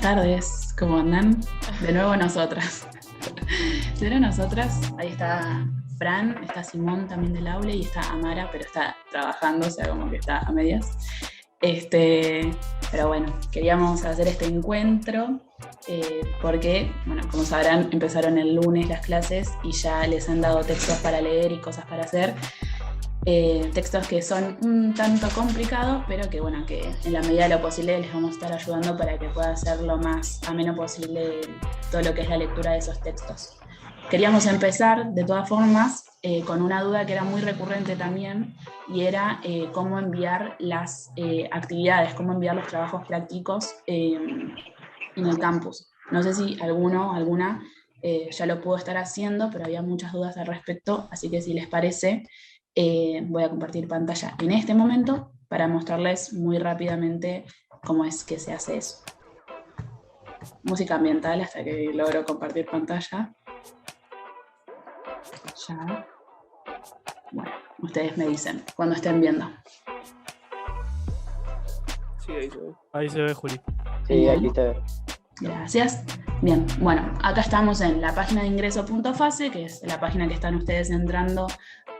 tardes, ¿cómo andan? De nuevo nosotras. De nuevo nosotras, ahí está Fran, está Simón también del aula y está Amara, pero está trabajando, o sea, como que está a medias. Pero bueno, queríamos hacer este encuentro porque, bueno, como sabrán, empezaron el lunes las clases y ya les han dado textos para leer y cosas para hacer. Textos que son un tanto complicados, pero que bueno, que en la medida de lo posible les vamos a estar ayudando para que pueda ser lo más ameno posible todo lo que es la lectura de esos textos. Queríamos empezar, de todas formas, con una duda que era muy recurrente también, y era cómo enviar las actividades, cómo enviar los trabajos prácticos en el campus. No sé si alguna ya lo pudo estar haciendo, pero había muchas dudas al respecto, así que si les parece, voy a compartir pantalla en este momento para mostrarles muy rápidamente cómo es que se hace eso. Música ambiental hasta que logro compartir pantalla. Ya. Bueno, ustedes me dicen cuando estén viendo. Sí, ahí se ve. Ahí se ve, Juli. Sí, aquí está. Gracias. Bien, bueno, acá estamos en la página de ingreso.fase, que es la página que están ustedes entrando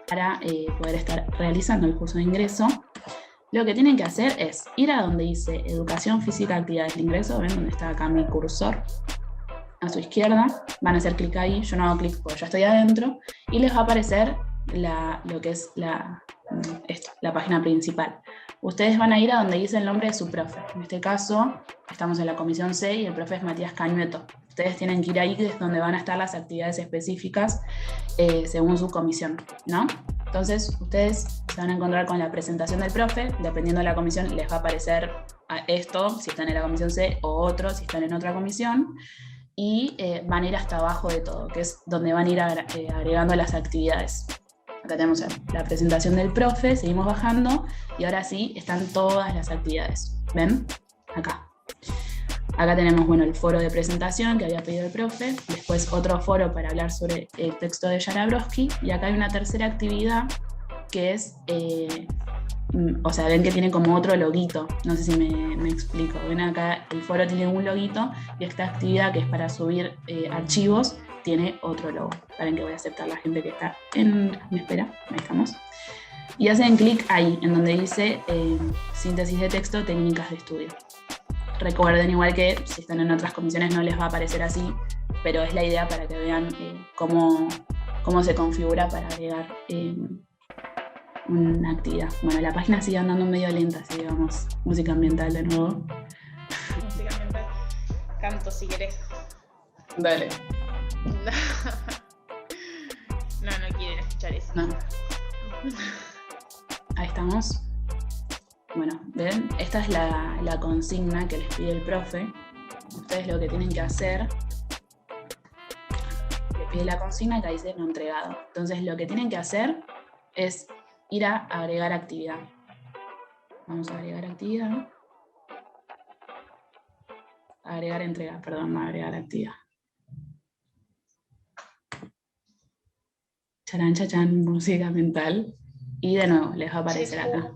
para poder estar realizando el curso de ingreso. Lo que tienen que hacer es ir a donde dice Educación Física Actividades de Ingreso, ven donde está acá mi cursor, a su izquierda, van a hacer clic ahí, yo no hago clic porque ya estoy adentro, y les va a aparecer lo que es la página principal. Ustedes van a ir a donde dice el nombre de su profe. En este caso, estamos en la comisión C y el profe es Matías Cañueto. Ustedes tienen que ir ahí, que es donde van a estar las actividades específicas según su comisión, ¿no? Entonces, ustedes se van a encontrar con la presentación del profe, dependiendo de la comisión, les va a aparecer esto, si están en la comisión C, o otro, si están en otra comisión, y van a ir hasta abajo de todo, que es donde van a ir agregando las actividades. Acá tenemos la presentación del profe, seguimos bajando, y ahora sí están todas las actividades. ¿Ven? Acá. Acá tenemos, bueno, el foro de presentación que había pedido el profe, después otro foro para hablar sobre el texto de Jarabrowski, y acá hay una tercera actividad que es, o sea, ven que tiene como otro loguito, no sé si me explico. Ven acá, el foro tiene un loguito, y esta actividad que es para subir archivos tiene otro logo. Saben que voy a aceptar la gente que está en espera, ahí estamos. Y hacen clic ahí, en donde dice síntesis de texto, técnicas de estudio. Recuerden igual que si están en otras comisiones no les va a aparecer así, pero es la idea para que vean cómo se configura para agregar una actividad. Bueno, la página sigue andando medio lenta, así que vamos, música ambiental de nuevo. Música ambiental. Canto si querés. Dale. No quieren escuchar eso. No. Ahí estamos. Bueno, ven, esta es la consigna que les pide el profe. Ustedes lo que tienen que hacer, les pide la consigna que dice no entregado. Entonces lo que tienen que hacer es ir a agregar actividad. Vamos a agregar actividad. Agregar entrega, perdón, no agregar actividad. Charán, chachán, música mental. Y de nuevo, les va a aparecer acá.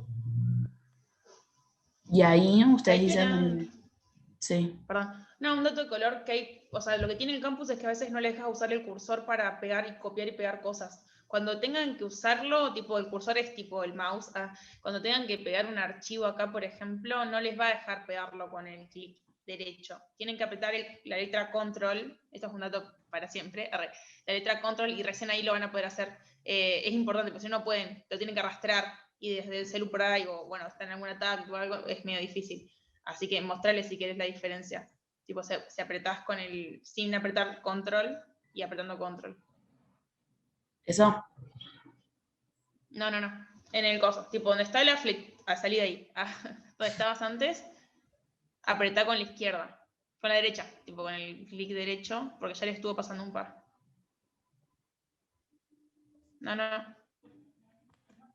Y ahí ustedes dicen... Sí. Perdón. No, un dato de color que hay, o sea, lo que tiene el campus es que a veces no le dejas usar el cursor para pegar y copiar y pegar cosas. Cuando tengan que usarlo, tipo el cursor es tipo el mouse, cuando tengan que pegar un archivo acá, por ejemplo, no les va a dejar pegarlo con el clic derecho. Tienen que apretar la letra control, esto es un dato para siempre, la letra control y recién ahí lo van a poder hacer. Es importante, porque si no pueden, lo tienen que arrastrar y desde el celu por ahí, o bueno, están en alguna tablet o algo, es medio difícil. Así que mostrarles si querés la diferencia. Tipo, si apretás sin apretar control y apretando control. ¿Eso? No. En el coso. Tipo, donde está la salí de ahí. Donde estabas antes, apretá con la izquierda. Con la derecha. Tipo, con el clic derecho, porque ya le estuvo pasando un par. No.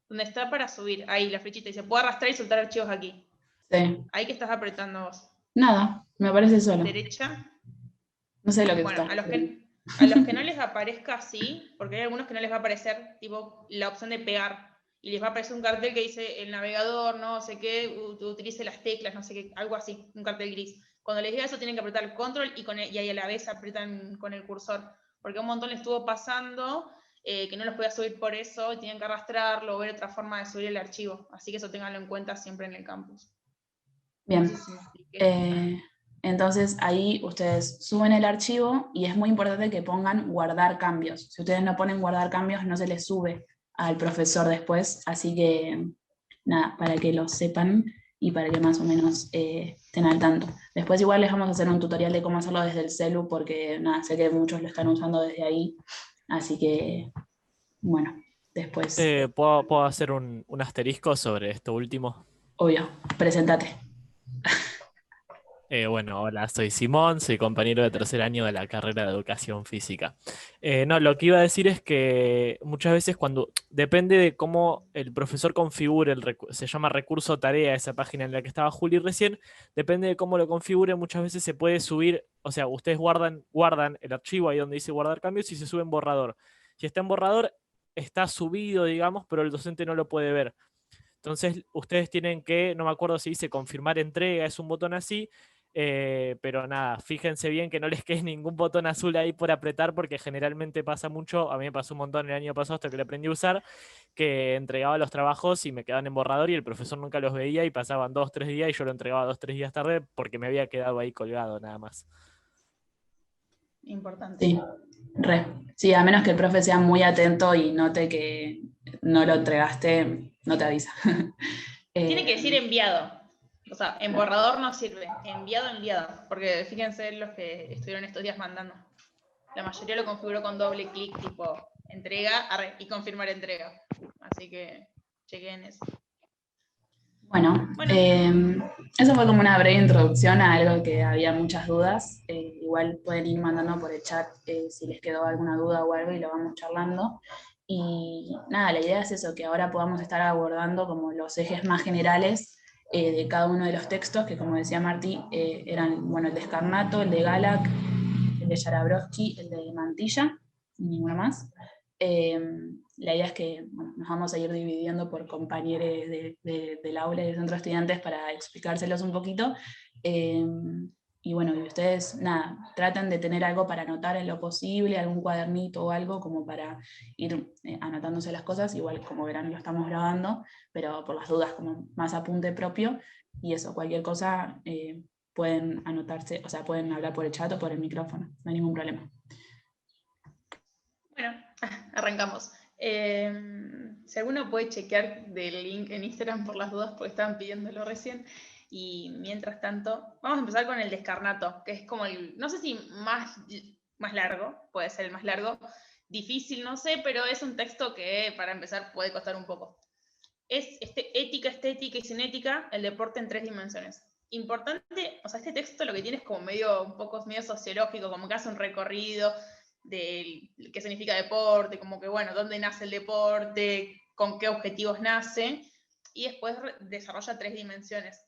Donde está para subir. Ahí, la flechita dice, puedo arrastrar y soltar archivos aquí. Sí. Ahí que estás apretando vos. Nada, me aparece solo. Derecha. No sé lo que bueno, está. A los que no les aparezca así, porque hay algunos que no les va a aparecer tipo la opción de pegar, y les va a aparecer un cartel que dice el navegador, no sé qué, utilice las teclas, no sé qué, algo así, un cartel gris. Cuando les diga eso tienen que apretar el control y ahí a la vez aprietan con el cursor, porque a un montón les estuvo pasando que no los podía subir por eso, y tienen que arrastrarlo o ver otra forma de subir el archivo, así que eso ténganlo en cuenta siempre en el campus. Bien. No sé si me expliqué. Entonces ahí ustedes suben el archivo y es muy importante que pongan guardar cambios. Si ustedes no ponen guardar cambios, no se les sube al profesor después, así que nada, para que lo sepan y para que más o menos estén al tanto. Después igual les vamos a hacer un tutorial de cómo hacerlo desde el celu, porque nada, sé que muchos lo están usando desde ahí, así que bueno, después, ¿Puedo hacer un asterisco sobre esto último? obvio, presentate. Bueno, hola, soy Simón, soy compañero de tercer año de la carrera de Educación Física. No, lo que iba a decir es que muchas veces depende de cómo el profesor configure, se llama recurso tarea, esa página en la que estaba Juli recién, depende de cómo lo configure, muchas veces se puede subir, o sea, ustedes guardan el archivo ahí donde dice guardar cambios y se sube en borrador. Si está en borrador, está subido, digamos, pero el docente no lo puede ver. Entonces, ustedes tienen que, no me acuerdo si dice confirmar entrega, es un botón así, pero nada, fíjense bien que no les quede ningún botón azul ahí por apretar, porque generalmente pasa mucho, a mí me pasó un montón el año pasado hasta que lo aprendí a usar, que entregaba los trabajos y me quedaban en borrador y el profesor nunca los veía y pasaban 2, 3 días y yo lo entregaba 2, 3 días tarde porque me había quedado ahí colgado nada más. Importante. Sí, sí, a menos que el profe sea muy atento y note que no lo entregaste, no te avisa. Tiene que decir enviado. O sea, en borrador no sirve. Enviado. Porque fíjense los que estuvieron estos días mandando. La mayoría lo configuró con doble clic, tipo entrega y confirmar entrega. Así que chequen eso. Bueno, Bueno. eso fue como una breve introducción a algo que había muchas dudas. Igual pueden ir mandando por el chat si les quedó alguna duda o algo y lo vamos charlando. Y nada, la idea es eso, que ahora podamos estar abordando como los ejes más generales de cada uno de los textos, que como decía Martí, eran bueno, el de Scarnato, el de Galak, el de Jarabrowski, el de Mantilla, y ninguno más. La idea es que bueno, nos vamos a ir dividiendo por compañeros del aula y del centro de estudiantes para explicárselos un poquito. Y bueno, y ustedes, nada, traten de tener algo para anotar en lo posible, algún cuadernito o algo como para ir anotándose las cosas. Igual, como verán, lo estamos grabando, pero por las dudas, como más apunte propio. Y eso, cualquier cosa pueden anotarse, o sea, pueden hablar por el chat o por el micrófono, no hay ningún problema. Bueno, arrancamos. Si alguno puede chequear del link en Instagram por las dudas, porque estaban pidiéndolo recién. Y mientras tanto, vamos a empezar con el de Scarnato, que es como el, no sé si más largo, puede ser el más largo, difícil, no sé, pero es un texto que para empezar puede costar un poco. Es ética, estética y cinética, el deporte en 3 dimensiones. Importante, o sea, este texto lo que tiene es como un poco medio sociológico, como que hace un recorrido de qué significa deporte, como que bueno, dónde nace el deporte, con qué objetivos nace, y después desarrolla 3 dimensiones.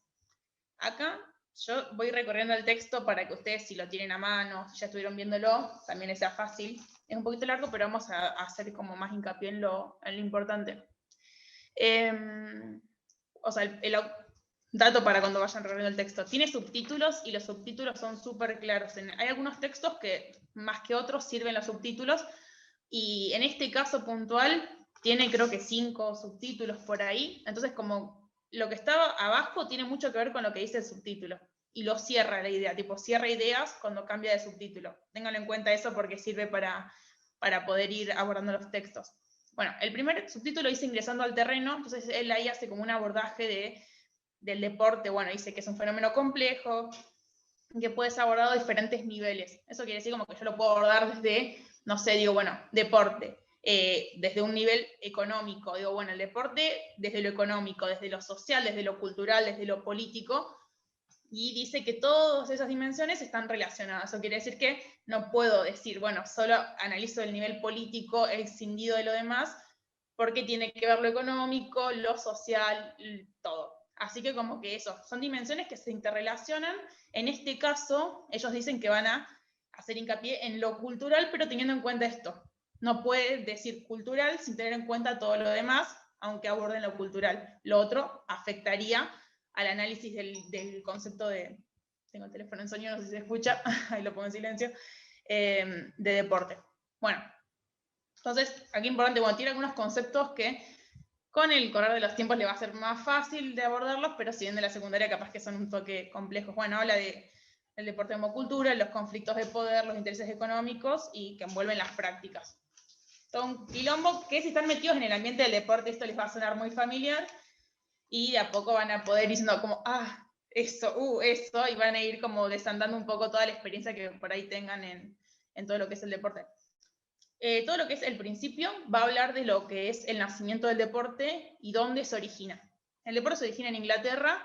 Acá yo voy recorriendo el texto para que ustedes, si lo tienen a mano, si ya estuvieron viéndolo, también les sea fácil. Es un poquito largo, pero vamos a hacer como más hincapié en lo importante. O sea, el dato para cuando vayan recorriendo el texto. Tiene subtítulos y los subtítulos son súper claros. Hay algunos textos que más que otros sirven los subtítulos y en este caso puntual tiene creo que 5 subtítulos por ahí. Entonces como lo que estaba abajo tiene mucho que ver con lo que dice el subtítulo y lo cierra la idea, tipo cierra ideas cuando cambia de subtítulo. Ténganlo en cuenta eso porque sirve para poder ir abordando los textos. Bueno, el primer subtítulo dice ingresando al terreno, entonces él ahí hace como un abordaje del deporte, bueno, dice que es un fenómeno complejo, que puede ser abordado a diferentes niveles. Eso quiere decir como que yo lo puedo abordar desde, no sé, digo, bueno, deporte, desde un nivel económico, digo, bueno, el deporte desde lo económico, desde lo social, desde lo cultural, desde lo político, y dice que todas esas dimensiones están relacionadas. Eso quiere decir que no puedo decir, bueno, solo analizo el nivel político escindido de lo demás, porque tiene que ver lo económico, lo social, todo. Así que como que eso, son dimensiones que se interrelacionan. En este caso, ellos dicen que van a hacer hincapié en lo cultural, pero teniendo en cuenta esto. No puede decir cultural sin tener en cuenta todo lo demás, aunque aborden lo cultural. Lo otro afectaría al análisis del concepto de tengo el teléfono en sonido, no sé si se escucha, ahí lo pongo en silencio, de deporte. Bueno, entonces, aquí importante, bueno, tiene algunos conceptos que con el correr de los tiempos le va a ser más fácil de abordarlos, pero si bien de la secundaria capaz que son un toque complejos. Bueno, habla de el deporte como cultura, los conflictos de poder, los intereses económicos y que envuelven las prácticas. Todo un quilombo que si están metidos en el ambiente del deporte esto les va a sonar muy familiar y de a poco van a poder ir diciendo como, eso, y van a ir como desandando un poco toda la experiencia que por ahí tengan en todo lo que es el deporte. Todo lo que es el principio va a hablar de lo que es el nacimiento del deporte y dónde se origina. El deporte se origina en Inglaterra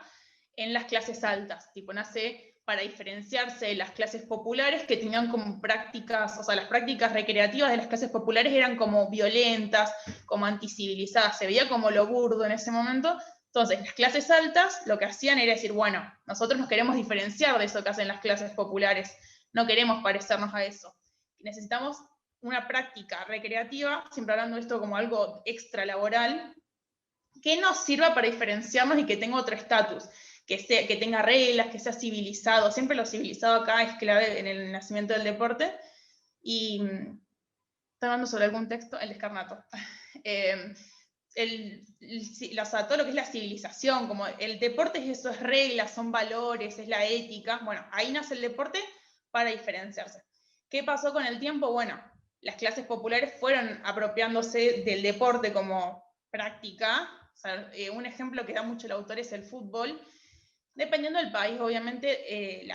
en las clases altas, tipo nace para diferenciarse de las clases populares que tenían como prácticas, o sea, las prácticas recreativas de las clases populares eran como violentas, como anticivilizadas, se veía como lo burdo en ese momento. Entonces, las clases altas lo que hacían era decir, bueno, nosotros nos queremos diferenciar de eso que hacen las clases populares, no queremos parecernos a eso. Necesitamos una práctica recreativa, siempre hablando de esto como algo extralaboral, que nos sirva para diferenciarnos y que tenga otro estatus, que tenga reglas, que sea civilizado. Siempre lo civilizado acá es clave en el nacimiento del deporte. Y estoy hablando sobre algún texto, el descarnato. Todo lo que es la civilización, como el deporte es eso, es reglas, son valores, es la ética. Bueno, ahí nace el deporte para diferenciarse. ¿Qué pasó con el tiempo? Bueno, las clases populares fueron apropiándose del deporte como práctica. O sea, un ejemplo que da mucho el autor es el fútbol. Dependiendo del país, obviamente,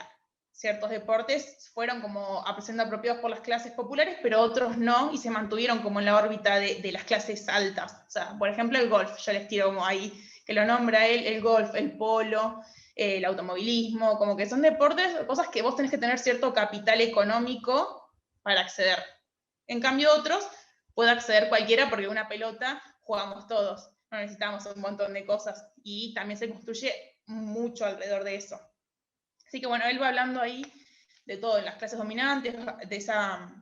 ciertos deportes fueron como siendo apropiados por las clases populares, pero otros no, y se mantuvieron como en la órbita de las clases altas. O sea, por ejemplo, el golf, yo les tiro como ahí, que lo nombra él, el golf, el polo, el automovilismo, como que son deportes, cosas que vos tenés que tener cierto capital económico para acceder. En cambio, otros puede acceder cualquiera porque una pelota jugamos todos, no necesitamos un montón de cosas, y también se construye mucho alrededor de eso. Así que bueno, él va hablando ahí de todo, en las clases dominantes, de esa,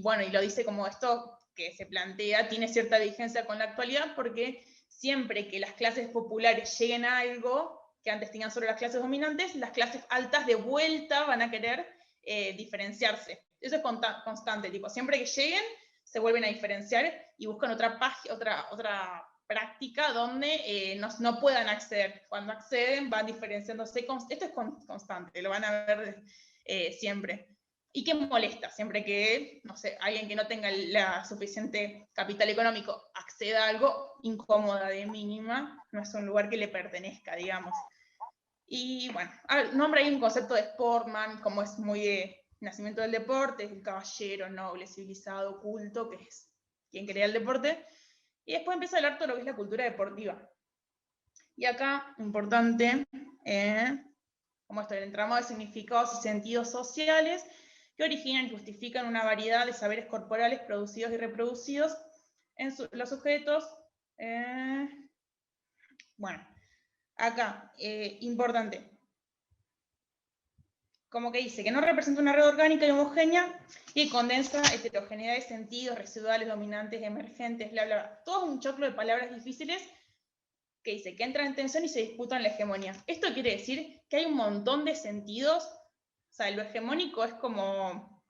bueno, y lo dice como esto que se plantea, tiene cierta vigencia con la actualidad, porque siempre que las clases populares lleguen a algo que antes tenían solo las clases dominantes, las clases altas de vuelta van a querer diferenciarse. Eso es constante, tipo, siempre que lleguen, se vuelven a diferenciar y buscan otra práctica donde no puedan acceder. Cuando acceden van diferenciándose. Esto es constante, lo van a ver siempre. ¿Y qué molesta? Siempre que, no sé, alguien que no tenga la suficiente capital económico acceda a algo, incómoda de mínima, no es un lugar que le pertenezca, digamos. Y bueno, nombra ahí un concepto de sportman, como es muy de nacimiento del deporte, es el caballero, noble, civilizado, culto, que es quien crea el deporte. Y después empieza a hablar todo lo que es la cultura deportiva. Y acá, importante, como esto, el entramado de significados y sentidos sociales que originan y justifican una variedad de saberes corporales producidos y reproducidos en los sujetos. Bueno, acá, importante. Como que dice que no representa una red orgánica y homogénea y condensa heterogeneidad de sentidos, residuales, dominantes, emergentes, bla, bla, bla. Todo un choclo de palabras difíciles que dice que entran en tensión y se disputan la hegemonía. Esto quiere decir que hay un montón de sentidos. O sea, lo hegemónico es como,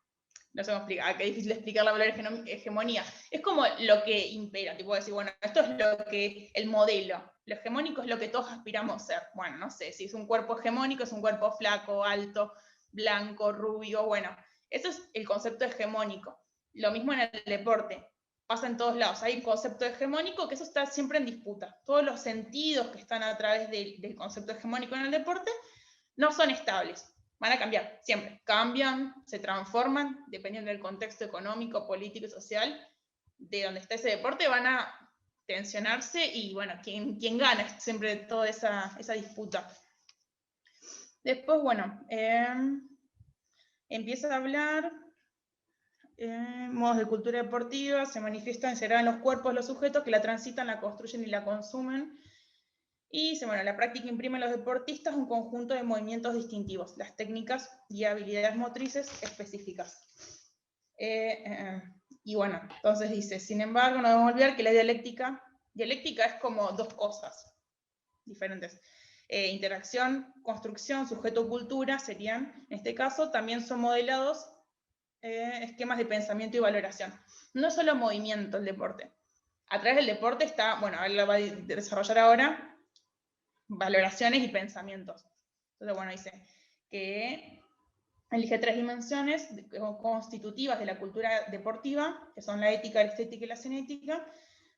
no sé cómo explicar, que es difícil explicar la palabra hegemonía. Es como lo que impera, tipo decir, bueno, esto es lo que, el modelo. Lo hegemónico es lo que todos aspiramos a ser. Bueno, no sé, si es un cuerpo hegemónico, es un cuerpo flaco, alto, blanco, rubio, bueno, eso es el concepto hegemónico. Lo mismo en el deporte, pasa en todos lados, hay un concepto hegemónico que eso está siempre en disputa. Todos los sentidos que están a través del concepto hegemónico en el deporte no son estables, van a cambiar, siempre. Cambian, se transforman, dependiendo del contexto económico, político y social de donde está ese deporte, van a tensionarse y bueno, ¿quién gana? Es siempre toda esa disputa. Después, bueno, empieza a hablar modos de cultura deportiva, se manifiestan en general en los cuerpos de los sujetos que la transitan, la construyen y la consumen. Y dice, bueno, la práctica imprime a los deportistas un conjunto de movimientos distintivos, las técnicas y habilidades motrices específicas. Y bueno, entonces dice, sin embargo, no debemos olvidar que la dialéctica es como dos cosas diferentes. interacción, construcción, sujeto, cultura, serían, en este caso, también son modelados esquemas de pensamiento y valoración. No es solo movimiento el deporte. A través del deporte está, bueno, él lo va a desarrollar ahora, valoraciones y pensamientos. Entonces, bueno, dice que elige 3 dimensiones constitutivas de la cultura deportiva, que son la ética, la estética y la cinética.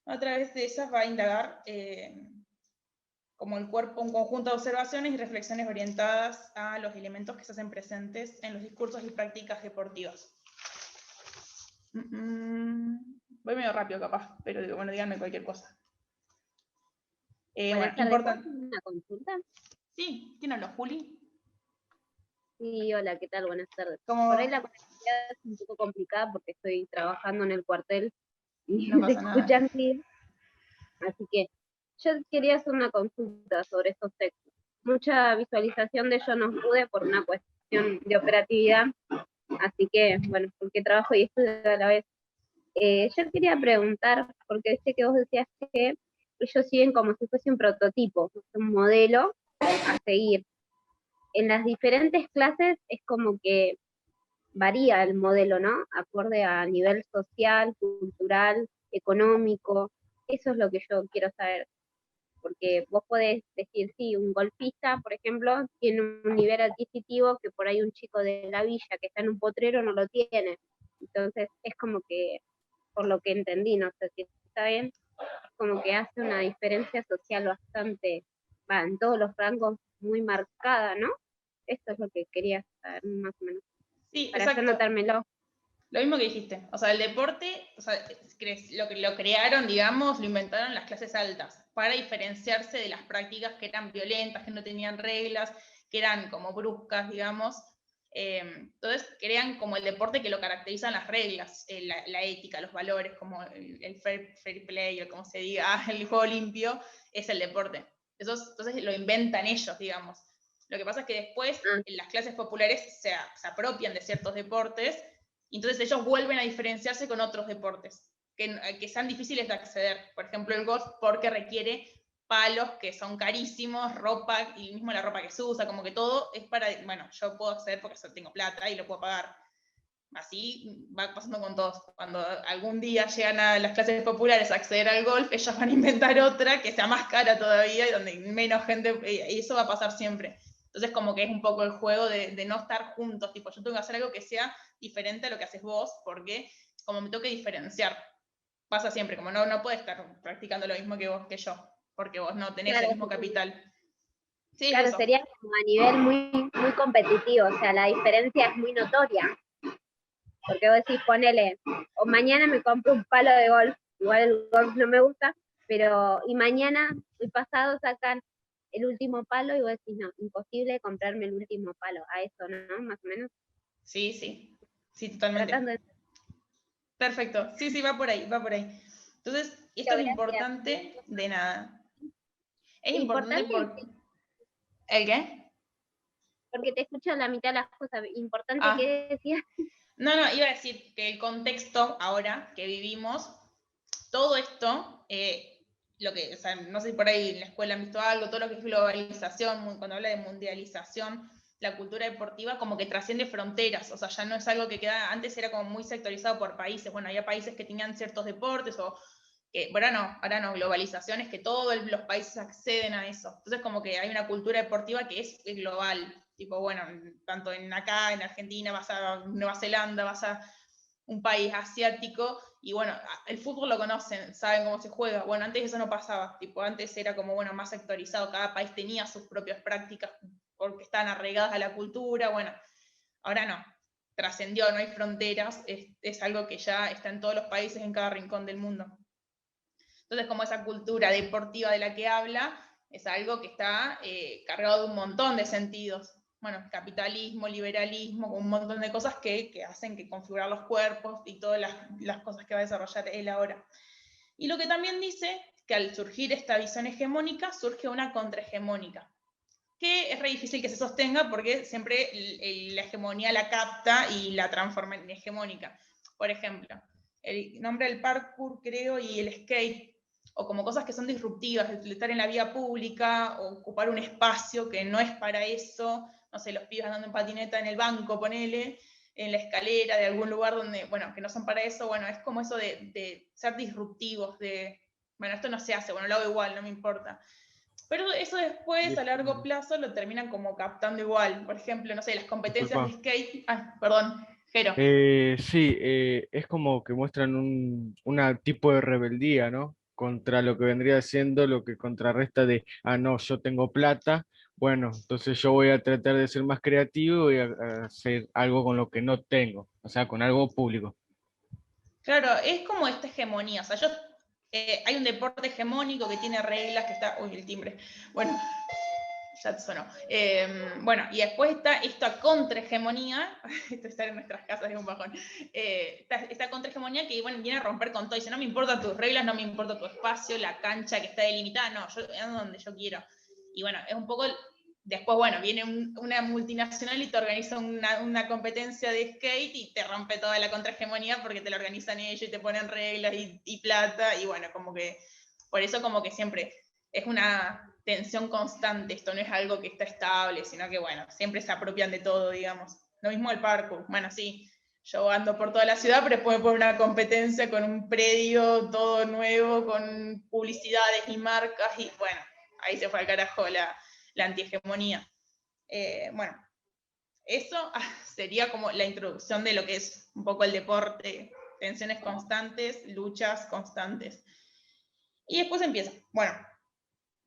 A través de esas va a indagar como el cuerpo, un conjunto de observaciones y reflexiones orientadas a los elementos que se hacen presentes en los discursos y prácticas deportivas. Voy medio rápido capaz, pero digo, bueno, díganme cualquier cosa. Buenas tardes, importante. ¿una consulta? Sí, ¿quién habló, Juli? Sí, hola, ¿qué tal? Buenas tardes. ¿Cómo Por va? ahí la conectividad es un poco complicada porque estoy trabajando en el cuartel y No se pasa nada. escuchan bien. Así que yo quería hacer una consulta sobre estos textos. Mucha visualización de ello no pude por una cuestión de operatividad, así que, bueno, porque trabajo y estudio a la vez. Yo quería preguntar, porque sé que vos decías que ellos siguen como si fuese un prototipo, un modelo a seguir. En las diferentes clases es como que varía el modelo, ¿no? Acorde a nivel social, cultural, económico. Eso es lo que yo quiero saber. Porque vos podés decir, sí, un golfista, por ejemplo, tiene un nivel adquisitivo que por ahí un chico de la villa que está en un potrero no lo tiene. Entonces es como que, por lo que entendí, no sé si está bien, como que hace una diferencia social bastante, en todos los rangos muy marcada, ¿no? Esto es lo que quería saber más o menos. Sí, Para yo exacto. anotármelo. Lo mismo que dijiste. O sea, el deporte, o sea, lo que lo crearon, digamos, lo inventaron las clases altas, para diferenciarse de las prácticas que eran violentas, que no tenían reglas, que eran como bruscas, digamos. Entonces, crean como el deporte que lo caracterizan las reglas, la ética, los valores, como el fair play, o como se diga, el juego limpio, es el deporte. Entonces lo inventan ellos, digamos. Lo que pasa es que después en las clases populares se apropian de ciertos deportes, y entonces ellos vuelven a diferenciarse con otros deportes que sean difíciles de acceder. Por ejemplo, el golf, porque requiere palos que son carísimos, ropa, y mismo la ropa que se usa, como que todo es para, bueno, yo puedo acceder porque tengo plata y lo puedo pagar. Así va pasando con todos. Cuando algún día llegan a las clases populares a acceder al golf, ellos van a inventar otra que sea más cara todavía y donde menos gente, y eso va a pasar siempre. Entonces como que es un poco el juego de no estar juntos, tipo, yo tengo que hacer algo que sea diferente a lo que haces vos, porque como me toque diferenciar, pasa siempre, como no puedes estar practicando lo mismo que vos, que yo, porque vos no tenés el mismo capital. Sí, claro, eso. sería como a nivel muy, muy competitivo, o sea, la diferencia es muy notoria. Porque vos decís, ponele, o mañana me compro un palo de golf, igual el golf no me gusta, pero, y mañana, el pasado sacan el último palo y vos decís, no, imposible comprarme el último palo, a eso, ¿no? Más o menos. Sí, totalmente. Tratando de... Perfecto, sí, va por ahí, va por ahí. Entonces, esto es Gracias. importante de nada. Es importante Importante, por... ¿El qué? porque te escucho la mitad de las cosas, importante Ah. que decías. No, iba a decir que el contexto ahora que vivimos, todo esto, o sea, no sé si por ahí en la escuela han visto algo, todo lo que es globalización, cuando habla de mundialización, la cultura deportiva como que trasciende fronteras, o sea, ya no es algo que queda, antes era como muy sectorizado por países, bueno, había países que tenían ciertos deportes, o que, ahora no, globalización es que todos los países acceden a eso, entonces como que hay una cultura deportiva que es global, tipo, bueno, tanto acá, en Argentina, vas a Nueva Zelanda, vas a un país asiático, y bueno, el fútbol lo conocen, saben cómo se juega. Bueno, antes eso no pasaba, tipo, antes era como, bueno, más sectorizado, cada país tenía sus propias prácticas porque estaban arraigadas a la cultura, bueno, ahora no, trascendió, no hay fronteras, es algo que ya está en todos los países, en cada rincón del mundo. Entonces, como esa cultura deportiva de la que habla, es algo que está cargado de un montón de sentidos. Bueno, capitalismo, liberalismo, un montón de cosas que hacen que configurar los cuerpos y todas las cosas que va a desarrollar él ahora. Y lo que también dice, que al surgir esta visión hegemónica, surge una contrahegemónica, que es re difícil que se sostenga porque siempre la hegemonía la capta y la transforma en hegemónica. Por ejemplo, el nombre del parkour, creo, y el skate, o como cosas que son disruptivas, el estar en la vía pública, o ocupar un espacio que no es para eso, no sé, los pibes andando en patineta en el banco, ponele, en la escalera de algún lugar donde, bueno, que no son para eso, bueno, es como eso de ser disruptivos, de, bueno, esto no se hace, bueno, lo hago igual, no me importa. Pero eso después, a largo plazo, lo terminan como captando igual. Por ejemplo, no sé, las competencias de skate, perdón, Jero. Sí, es como que muestran una tipo de rebeldía, ¿no? Contra lo que vendría siendo lo que contrarresta de, no, yo tengo plata, bueno, entonces yo voy a tratar de ser más creativo y a hacer algo con lo que no tengo, o sea, con algo público. Claro, es como esta hegemonía. O sea, hay un deporte hegemónico que tiene reglas, que está. Uy, el timbre. Bueno, ya te sonó. Bueno, y después está esta contrahegemonía. Esto está en nuestras casas, es un bajón. Esta contrahegemonía que, bueno, viene a romper con todo. Dice: no me importan tus reglas, no me importa tu espacio, la cancha que está delimitada. No, yo ando donde yo quiero. Y bueno, es un poco. Después, bueno, viene una multinacional y te organiza una competencia de skate y te rompe toda la contrahegemonía porque te la organizan ellos y te ponen reglas y plata, y bueno, como que, por eso como que siempre es una tensión constante, esto no es algo que está estable, sino que bueno, siempre se apropian de todo, digamos. Lo mismo el parkour, bueno, sí, yo ando por toda la ciudad, pero después me ponen una competencia con un predio todo nuevo, con publicidades y marcas, y bueno, ahí se fue al carajo la antihegemonía. Bueno, eso sería como la introducción de lo que es un poco el deporte, tensiones constantes, luchas constantes. Y después empieza, bueno,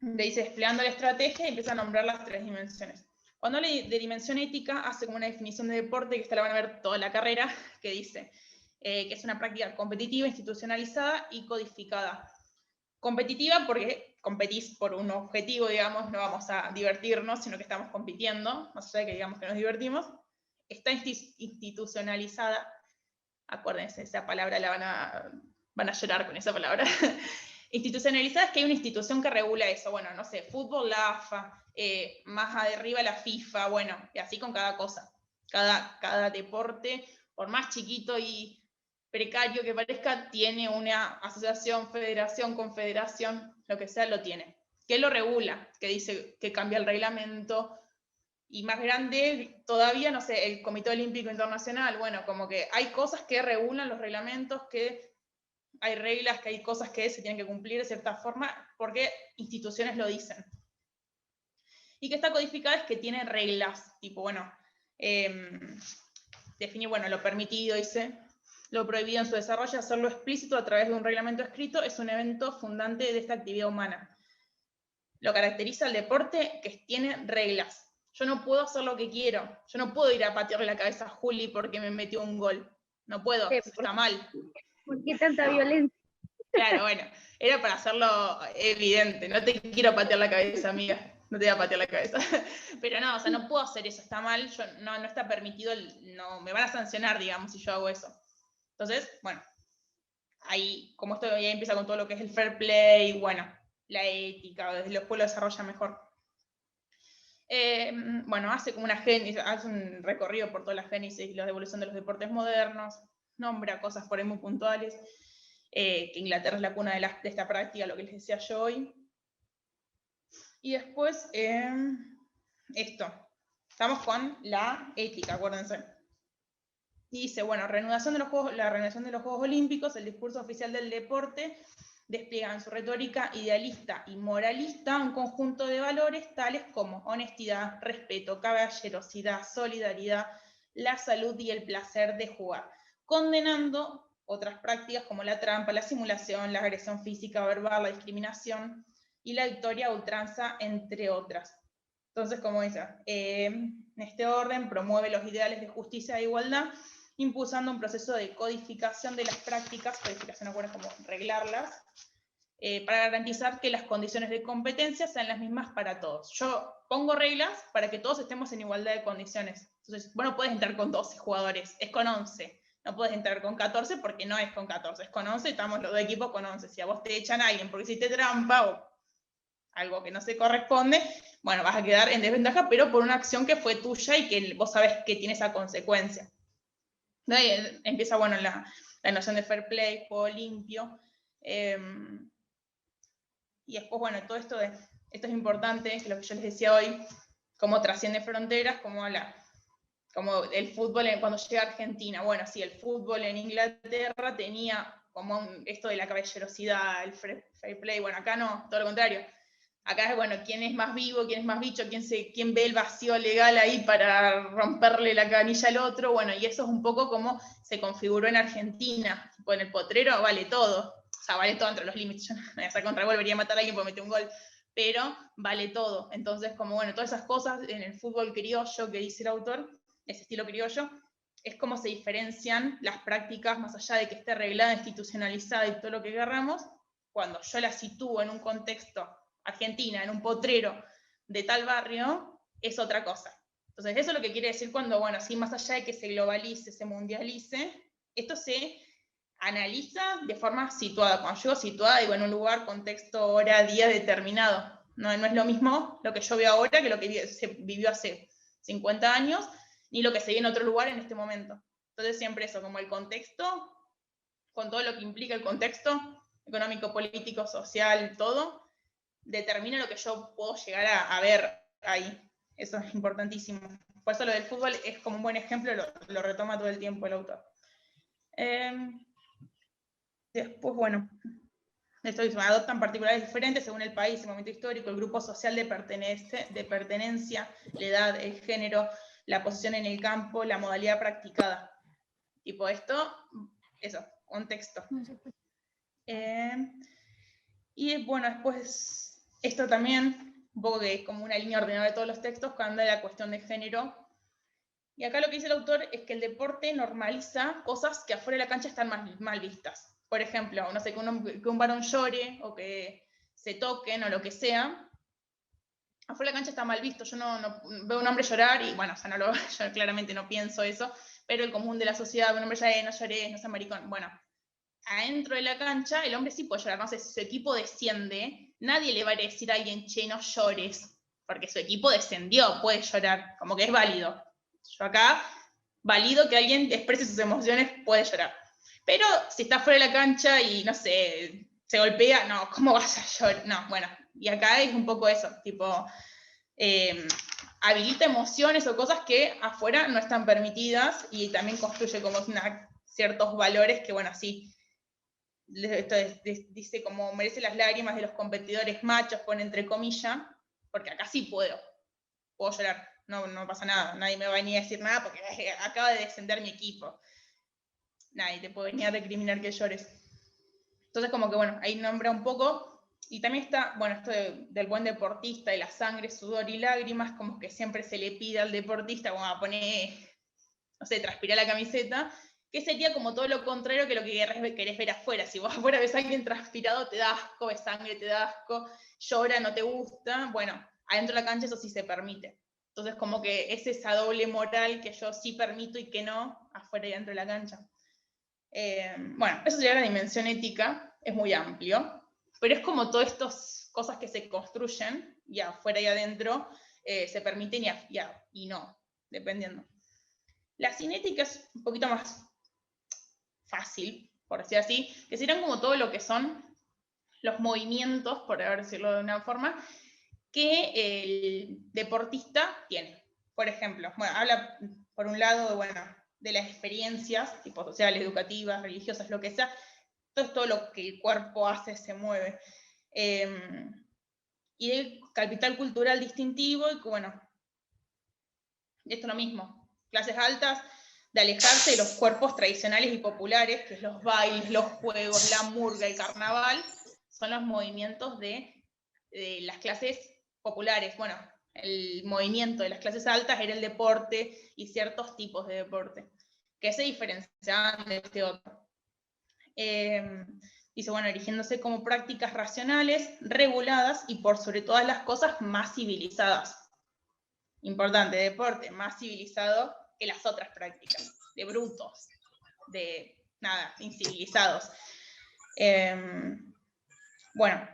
le dice desplegando la estrategia y empieza a nombrar las 3 dimensiones. Cuando habla de dimensión ética, hace como una definición de deporte, que esta la van a ver toda la carrera, que dice que es una práctica competitiva, institucionalizada y codificada. Competitiva porque competís por un objetivo, digamos, no vamos a divertirnos, sino que estamos compitiendo, más allá de que digamos que nos divertimos. Está institucionalizada, acuérdense, esa palabra van a llorar con esa palabra. Institucionalizada es que hay una institución que regula eso, bueno, no sé, fútbol, la AFA, más arriba la FIFA, bueno, y así con cada cosa. Cada deporte, por más chiquito y precario que parezca, tiene una asociación, federación, confederación, lo que sea, lo tiene. ¿Qué lo regula? Que dice que cambia el reglamento. Y más grande todavía, no sé, el Comité Olímpico Internacional, bueno, como que hay cosas que regulan los reglamentos, que hay reglas, que hay cosas que se tienen que cumplir de cierta forma, porque instituciones lo dicen. Y que está codificada es que tiene reglas, tipo, bueno, definir, bueno, lo permitido, dice, lo prohibido en su desarrollo, hacerlo explícito a través de un reglamento escrito, es un evento fundante de esta actividad humana. Lo caracteriza el deporte que tiene reglas. Yo no puedo hacer lo que quiero. Yo no puedo ir a patearle la cabeza a Juli porque me metió un gol. No puedo, está mal. ¿Por qué tanta violencia? Claro, bueno, era para hacerlo evidente. No te quiero patear la cabeza, amiga. No te voy a patear la cabeza. Pero no, o sea, no puedo hacer eso, está mal, no está permitido, no, me van a sancionar, digamos, si yo hago eso. Entonces, bueno, ahí, como esto ya empieza con todo lo que es el fair play, bueno, la ética, después lo desarrolla mejor. Bueno, hace como hace un recorrido por toda la génesis y la evolución de los deportes modernos, nombra cosas por ahí muy puntuales, que Inglaterra es la cuna de esta práctica, lo que les decía yo hoy. Y después, esto, estamos con la ética, acuérdense. Y dice, bueno, la reanudación de los Juegos Olímpicos, el discurso oficial del deporte, despliega en su retórica idealista y moralista un conjunto de valores tales como honestidad, respeto, caballerosidad, solidaridad, la salud y el placer de jugar, condenando otras prácticas como la trampa, la simulación, la agresión física, verbal, la discriminación y la victoria a ultranza, entre otras. Entonces, como dice, en este orden promueve los ideales de justicia e igualdad, impulsando un proceso de codificación de las prácticas, codificación, acuerdo, como reglarlas, para garantizar que las condiciones de competencia sean las mismas para todos. Yo pongo reglas para que todos estemos en igualdad de condiciones. Entonces, vos no puedes entrar con 12 jugadores, es con 11. No puedes entrar con 14 porque no es con 14, es con 11, estamos los dos equipos con 11. Si a vos te echan a alguien porque hiciste trampa o algo que no se corresponde, bueno, vas a quedar en desventaja, pero por una acción que fue tuya y que vos sabés que tiene esa consecuencia. De ahí empieza, bueno, la noción de fair play, juego limpio. y después, bueno, todo esto es importante, que es lo que yo les decía hoy, cómo trasciende fronteras, como el fútbol cuando llega a Argentina. Bueno, sí, el fútbol en Inglaterra tenía como esto de la caballerosidad, el fair play, bueno, acá no, todo lo contrario. Acá es, bueno, quién es más vivo, quién es más bicho, quién ve el vacío legal ahí para romperle la canilla al otro, bueno, y eso es un poco como se configuró en Argentina. Tipo, en el potrero vale todo, o sea, vale todo entre los límites. Yo no me voy a hacer contra gol, debería matar a alguien por meter un gol, pero vale todo. Entonces, como bueno, todas esas cosas en el fútbol criollo que dice el autor, ese estilo criollo, es como se diferencian las prácticas, más allá de que esté arreglada, institucionalizada y todo lo que querramos, cuando yo la sitúo en un contexto Argentina, en un potrero de tal barrio, es otra cosa. Entonces, eso es lo que quiere decir cuando, bueno, sí, más allá de que se globalice, se mundialice, esto se analiza de forma situada. Cuando yo digo situada, digo en un lugar, contexto, hora, día determinado. No es lo mismo lo que yo veo ahora que lo que se vivió hace 50 años, ni lo que se vive en otro lugar en este momento. Entonces, siempre eso, como el contexto, con todo lo que implica el contexto económico, político, social, todo, determina lo que yo puedo llegar a ver ahí. Eso es importantísimo. Por eso lo del fútbol es como un buen ejemplo, lo retoma todo el tiempo el autor. Después, bueno, esto adoptan particulares diferentes según el país, el momento histórico, el grupo social de pertenencia, la edad, el género, la posición en el campo, la modalidad practicada. Tipo esto, eso, contexto. Y bueno, después, esto también, un poco que es como una línea ordenada de todos los textos, cuando habla de la cuestión de género. Y acá lo que dice el autor es que el deporte normaliza cosas que afuera de la cancha están mal vistas. Por ejemplo, no sé, que un varón llore, o que se toquen, o lo que sea. Afuera de la cancha está mal visto. Yo no veo a un hombre llorar, y bueno, o sea, yo claramente no pienso eso, pero el común de la sociedad, un hombre ya no llores, no seas maricón. Bueno, adentro de la cancha, el hombre sí puede llorar. No sé, si su equipo desciende, nadie le va a decir a alguien, che, no llores, porque su equipo descendió, puede llorar, como que es válido. Yo acá valido que alguien exprese sus emociones, puede llorar. Pero si está fuera de la cancha y, no sé, se golpea, no, ¿cómo vas a llorar? No, bueno, y acá es un poco eso, tipo, habilita emociones o cosas que afuera no están permitidas, y también construye como ciertos valores que, bueno, sí, esto dice como merece las lágrimas de los competidores machos, pone entre comillas, porque acá sí puedo llorar, no pasa nada, nadie me va a venir a decir nada porque acaba de descender mi equipo. Nadie te puede venir a recriminar que llores. Entonces, como que bueno, ahí nombra un poco, y también está, bueno, esto del buen deportista, de la sangre, sudor y lágrimas, como que siempre se le pide al deportista, como a poner, no sé, transpirar la camiseta, que sería como todo lo contrario que lo que querés ver afuera. Si vos afuera ves a alguien transpirado, te da asco, ves sangre, te da asco, llora, no te gusta, bueno, adentro de la cancha eso sí se permite. Entonces, como que es esa doble moral que yo sí permito y que no, afuera y dentro de la cancha. Bueno, eso sería la dimensión ética, es muy amplio, pero es como todas estas cosas que se construyen, y afuera y adentro, se permiten y no, dependiendo. La cinética es un poquito más fácil, por decir así, que serían como todo lo que son los movimientos, por decirlo de una forma, que el deportista tiene. Por ejemplo, bueno, habla por un lado, bueno, de las experiencias, tipo sociales, educativas, religiosas, lo que sea, todo lo que el cuerpo hace, se mueve. Y del capital cultural distintivo, y bueno, esto es lo mismo, clases altas, de alejarse de los cuerpos tradicionales y populares, que es los bailes, los juegos, la murga, el carnaval, son los movimientos de las clases populares. Bueno, el movimiento de las clases altas era el deporte y ciertos tipos de deporte, que se diferenciaban de este otro. Dice, bueno, erigiéndose como prácticas racionales, reguladas y por sobre todas las cosas más civilizadas. Importante, deporte más civilizado que las otras prácticas, de brutos, de nada, incivilizados. Bueno,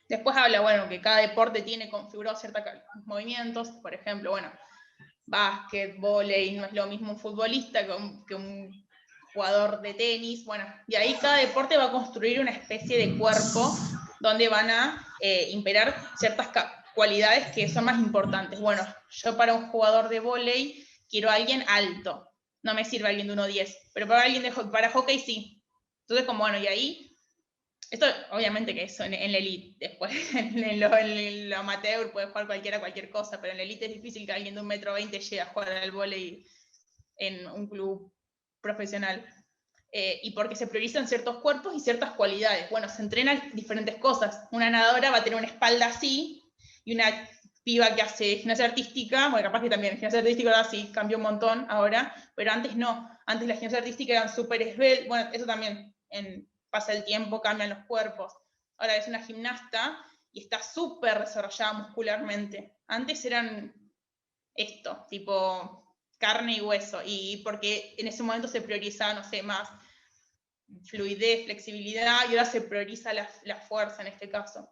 después habla, bueno, que cada deporte tiene configurado ciertos movimientos, por ejemplo, bueno, básquet, vóley, no es lo mismo un futbolista que un jugador de tenis, bueno, y ahí cada deporte va a construir una especie de cuerpo donde van a imperar ciertas cualidades que son más importantes. Bueno, yo para un jugador de vóley quiero a alguien alto, no me sirve alguien de 1.10, pero para alguien para hockey sí. Entonces, como bueno, y ahí, esto obviamente que eso en la elite, después en lo amateur puede jugar cualquier cosa, pero en la elite es difícil que alguien de 1,20 m llegue a jugar al vóley en un club profesional. Y porque se priorizan ciertos cuerpos y ciertas cualidades. Bueno, se entrenan diferentes cosas. Una nadadora va a tener una espalda así, y una piba que hace gimnasia artística, bueno, capaz que también gimnasia artística ahora sí cambió un montón ahora, pero antes no. Antes la gimnasia artística eran súper esbeltas, bueno, eso también, pasa el tiempo, cambian los cuerpos. Ahora es una gimnasta y está súper desarrollada muscularmente. Antes eran esto, tipo carne y hueso, y porque en ese momento se priorizaba, no sé, más fluidez, flexibilidad, y ahora se prioriza la fuerza en este caso.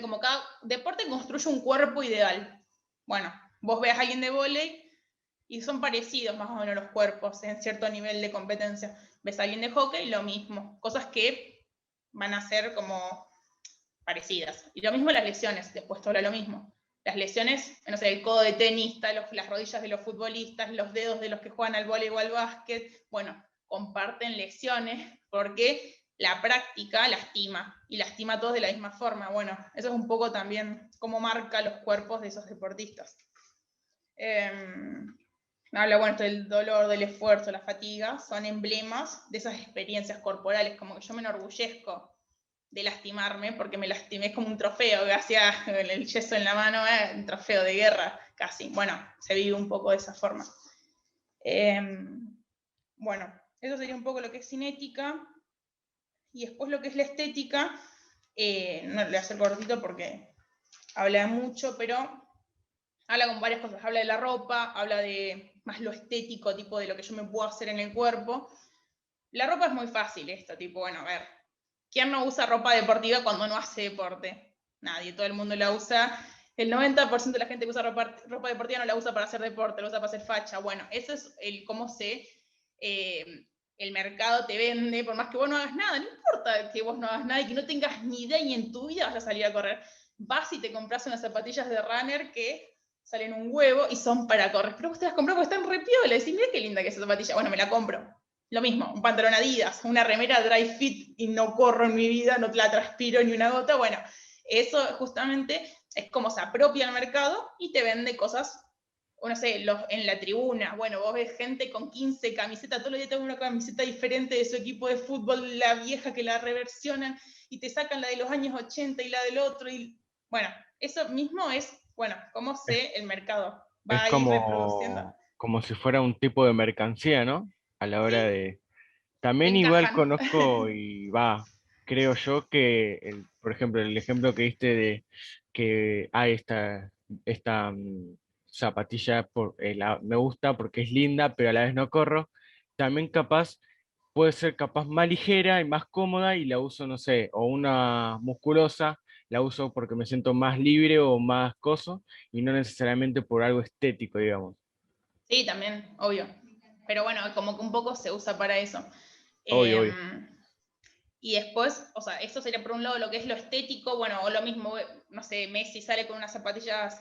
Como cada deporte construye un cuerpo ideal. Bueno, vos veas a alguien de vóley y son parecidos más o menos los cuerpos en cierto nivel de competencia. Ves a alguien de hockey, lo mismo, cosas que van a ser como parecidas. Y lo mismo las lesiones, después todo lo mismo. Las lesiones, no sé, el codo de tenista, las rodillas de los futbolistas, los dedos de los que juegan al vóley o al básquet, bueno, comparten lesiones porque la práctica lastima, y lastima a todos de la misma forma. Bueno, eso es un poco también cómo marca los cuerpos de esos deportistas. Habla, bueno, esto del dolor, del esfuerzo, la fatiga, son emblemas de esas experiencias corporales, como que yo me enorgullezco de lastimarme, porque me lastimé, es como un trofeo, que hacía el yeso en la mano, un trofeo de guerra, casi. Bueno, se vive un poco de esa forma. Bueno, eso sería un poco lo que es cinética, y después lo que es la estética, no le voy a hacer cortito porque habla mucho, pero habla con varias cosas, habla de la ropa, habla de más lo estético, tipo de lo que yo me puedo hacer en el cuerpo. La ropa es muy fácil esto, tipo, bueno, a ver, ¿quién no usa ropa deportiva cuando no hace deporte? Nadie, todo el mundo la usa. El 90% de la gente que usa ropa deportiva no la usa para hacer deporte, la usa para hacer facha. Bueno, eso es cómo el mercado te vende, por más que vos no hagas nada, no importa que vos no hagas nada y que no tengas ni idea y en tu vida vas a salir a correr. Vas y te compras unas zapatillas de runner que salen un huevo y son para correr. Pero vos te las compras porque están re piola. Decís, mira qué linda que es esa zapatilla. Bueno, me la compro. Lo mismo, un pantalón Adidas, una remera dry fit y no corro en mi vida, no la transpiro ni una gota. Bueno, eso justamente es como se apropia el mercado y te vende cosas, no sé, en la tribuna. Bueno, vos ves gente con 15 camisetas, todos los días tengo una camiseta diferente de su equipo de fútbol, la vieja que la reversionan y te sacan la de los años 80 y la del otro. Y bueno, eso mismo es, bueno, cómo el mercado va Es a ir reproduciendo. como si fuera un tipo de mercancía, ¿no? A la hora Sí, de... También igual encajan. conozco y creo yo que, por ejemplo, el ejemplo que diste de que hay esta zapatilla, me gusta porque es linda, pero a la vez no corro, también capaz puede ser capaz más ligera y más cómoda y la uso, no sé, o una musculosa, la uso porque me siento más libre o más coso y no necesariamente por algo estético, digamos. Sí, también, obvio. Pero bueno, como que un poco se usa para eso. Obvio, obvio. Y después, o sea, esto sería por un lado lo que es lo estético, bueno, o lo mismo, no sé, Messi sale con unas zapatillas,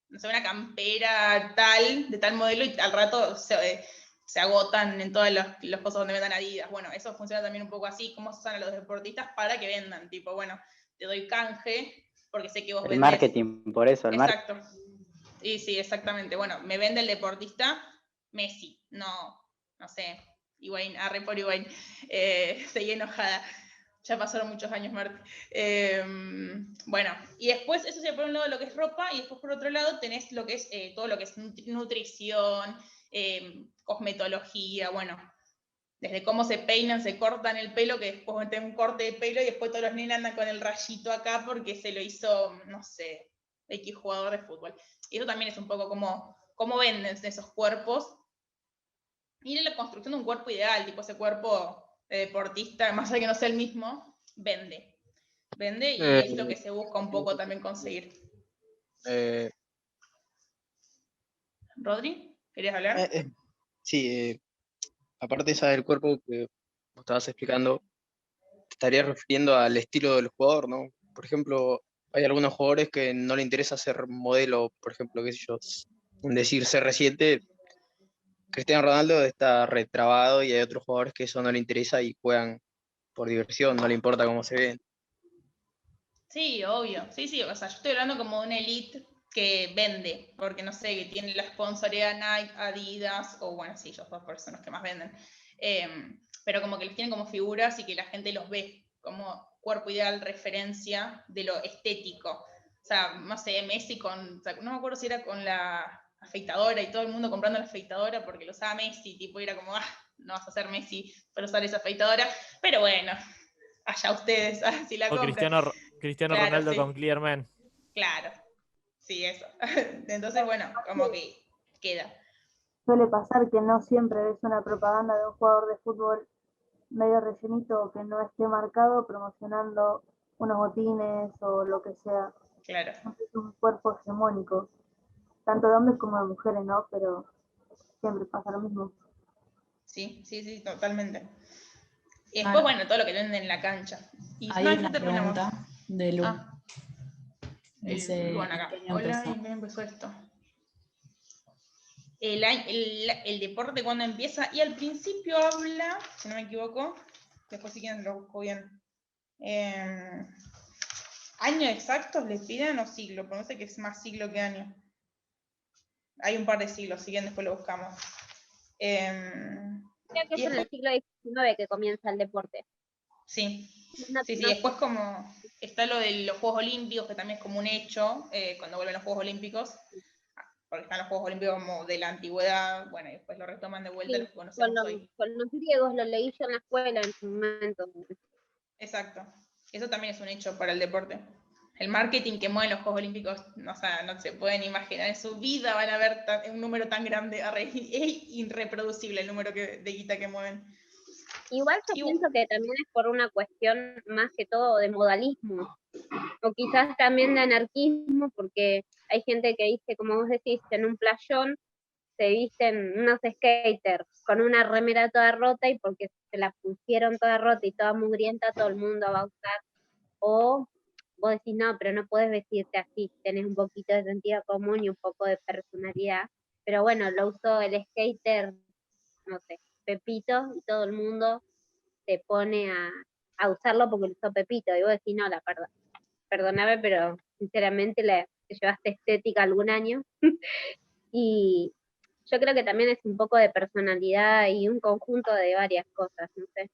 no sé, una campera tal, de tal modelo, y al rato se agotan en todas los cosas donde vendan Adidas. Bueno, eso funciona también un poco así, cómo se usan a los deportistas para que vendan, tipo, bueno, te doy canje, porque sé que vos El vendés. marketing, por eso, el marketing. Exacto. Y sí, exactamente. Bueno, me vende el deportista Messi, no sé, Higuaín, arre por Higuaín. Seguí enojada. Ya pasaron muchos años, Marti. Bueno, y después, eso sería por un lado lo que es ropa, y después por otro lado tenés lo que es todo lo que es nutrición, cosmetología, bueno, desde cómo se peinan, se cortan el pelo, que después tienen un corte de pelo y después todos los nenes andan con el rayito acá porque se lo hizo, no sé, X jugador de fútbol. Y eso también es un poco cómo venden esos cuerpos. Y en la construcción de un cuerpo ideal, tipo ese cuerpo de deportista, más allá de que no sea el mismo, vende. Vende y es lo que se busca un poco también conseguir. Eh, ¿Rodri? ¿Querías hablar? sí, aparte esa del cuerpo que vos estabas explicando, te estarías refiriendo al estilo del jugador, ¿no? Por ejemplo, hay algunos jugadores que no le interesa ser modelo, por ejemplo, qué sé yo, un decir CR7, Cristiano Ronaldo está retrabado y hay otros jugadores que eso no le interesa y juegan por diversión, no le importa cómo se ven. Sí, obvio. Sí, sí, o sea, yo estoy hablando como de una elite que vende, porque no sé, que tiene la sponsoría Nike, Adidas, o bueno, sí, ellos dos son los que más venden. Pero como que los tienen como figuras y que la gente los ve como cuerpo ideal, referencia de lo estético. O sea, no sé, Messi con, o sea, no me acuerdo si era con la afeitadora y todo el mundo comprando la afeitadora porque lo usaba Messi, tipo, era como, no vas a ser Messi para usar esa afeitadora, pero bueno, allá ustedes, si la O compran. Cristiano Claro, Ronaldo sí. con Clearman. Claro, sí, eso. Entonces, bueno, como que queda. Suele pasar que no siempre ves una propaganda de un jugador de fútbol medio rellenito o que no esté marcado promocionando unos botines o lo que sea. Claro. Es un cuerpo hegemónico, tanto de hombres como de mujeres, ¿no? Pero siempre pasa lo mismo. Sí, sí, sí, totalmente. Y después, Claro. bueno, todo lo que venden en la cancha. Y Ahí no, hay ya una terminamos. pregunta de Lu. Ah, Dice, Luan ¿en acá. qué año Hola, empezó? ¿en qué empezó esto? El deporte cuando empieza, y al principio habla, si no me equivoco, después si quieren lo busco bien. ¿Años exactos les piden o siglo? Pero no sé que es más siglo que año. Hay un par de siglos, si quieren después lo buscamos. Creo que Y es en el después, siglo XIX que comienza el deporte. sí, No, sí, no, después como está lo de los Juegos Olímpicos, que también es como un hecho, cuando vuelven los Juegos Olímpicos, porque están los Juegos Olímpicos como de la antigüedad, bueno, y después lo retoman de vuelta sí, los que conocemos hoy. con los griegos lo leí yo en la escuela en su momento. Exacto, eso también es un hecho para el deporte. El marketing que mueven los Juegos Olímpicos, o sea, no se pueden imaginar, en su vida van a ver un número tan grande, es irreproducible el número de guita que mueven. Igual yo pienso que también es por una cuestión más que todo de modalismo, o quizás también de anarquismo, porque hay gente que dice, como vos decís, en un playón se visten unos skaters con una remera toda rota y porque se la pusieron toda rota y toda mugrienta, todo el mundo va a usar. O vos decís, no, pero no puedes vestirte así, tenés un poquito de sentido común y un poco de personalidad. Pero bueno, lo usó el skater, no sé, Pepito, y todo el mundo se pone a usarlo porque lo usó Pepito. Y vos decís, no, perdóname, pero sinceramente te llevaste estética algún año. Y yo creo que también es un poco de personalidad y un conjunto de varias cosas, no sé.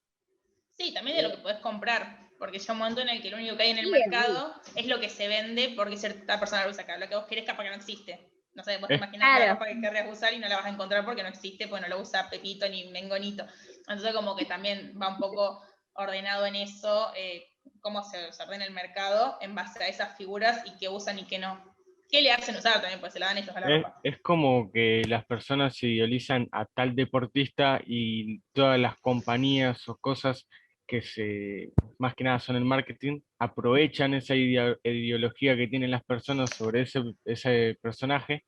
Sí, también de lo que podés comprar, porque llega un momento en el que lo único que hay en el Sí, mercado es lo que se vende porque cierta persona lo usa acá. Lo que vos querés capaz que no existe. No sé, vos te imaginás la Claro. ropa que querrías usar y no la vas a encontrar porque no existe, pues no lo usa Pepito ni Mengonito. Entonces como que también va un poco ordenado en eso, cómo se ordena el mercado en base a esas figuras y qué usan y qué no. ¿Qué le hacen usar también? Pues se la dan ellos a la ropa. Es como que las personas idealizan a tal deportista y todas las compañías o cosas que más que nada son el marketing, aprovechan esa ideología que tienen las personas sobre ese personaje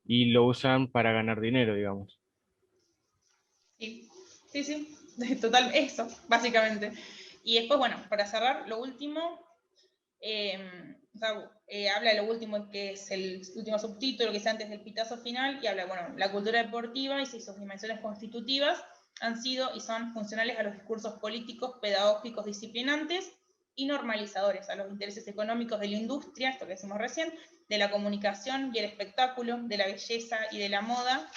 y lo usan para ganar dinero, digamos. Sí, sí, sí, total, eso, básicamente. Y después, bueno, para cerrar, lo último, habla de lo último que es el último subtítulo que es antes del pitazo final y habla, bueno, la cultura deportiva y si sus dimensiones constitutivas han sido y son funcionales a los discursos políticos, pedagógicos, disciplinantes y normalizadores, a los intereses económicos de la industria, esto que decimos recién, de la comunicación y el espectáculo, de la belleza y de la moda,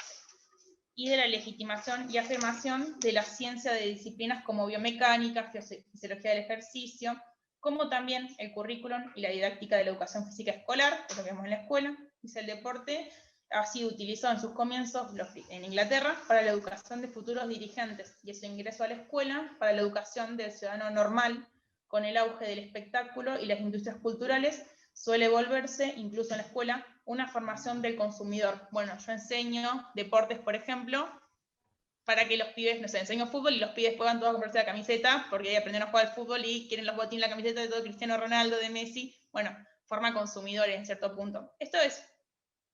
y de la legitimación y afirmación de la ciencia de disciplinas como biomecánica, fisiología del ejercicio, como también el currículum y la didáctica de la educación física escolar, que es lo que vemos en la escuela, dice el deporte, ha sido utilizado en sus comienzos en Inglaterra para la educación de futuros dirigentes y su ingreso a la escuela para la educación del ciudadano normal, con el auge del espectáculo y las industrias culturales, suele volverse, incluso en la escuela, una formación del consumidor. Bueno, yo enseño deportes, por ejemplo, para que los pibes, no sé, enseño fútbol y los pibes puedan todos comprarse la camiseta, porque ahí aprenden a jugar al fútbol y quieren los botines, la camiseta de todo Cristiano Ronaldo, de Messi. Bueno, forma consumidores en cierto punto. Esto es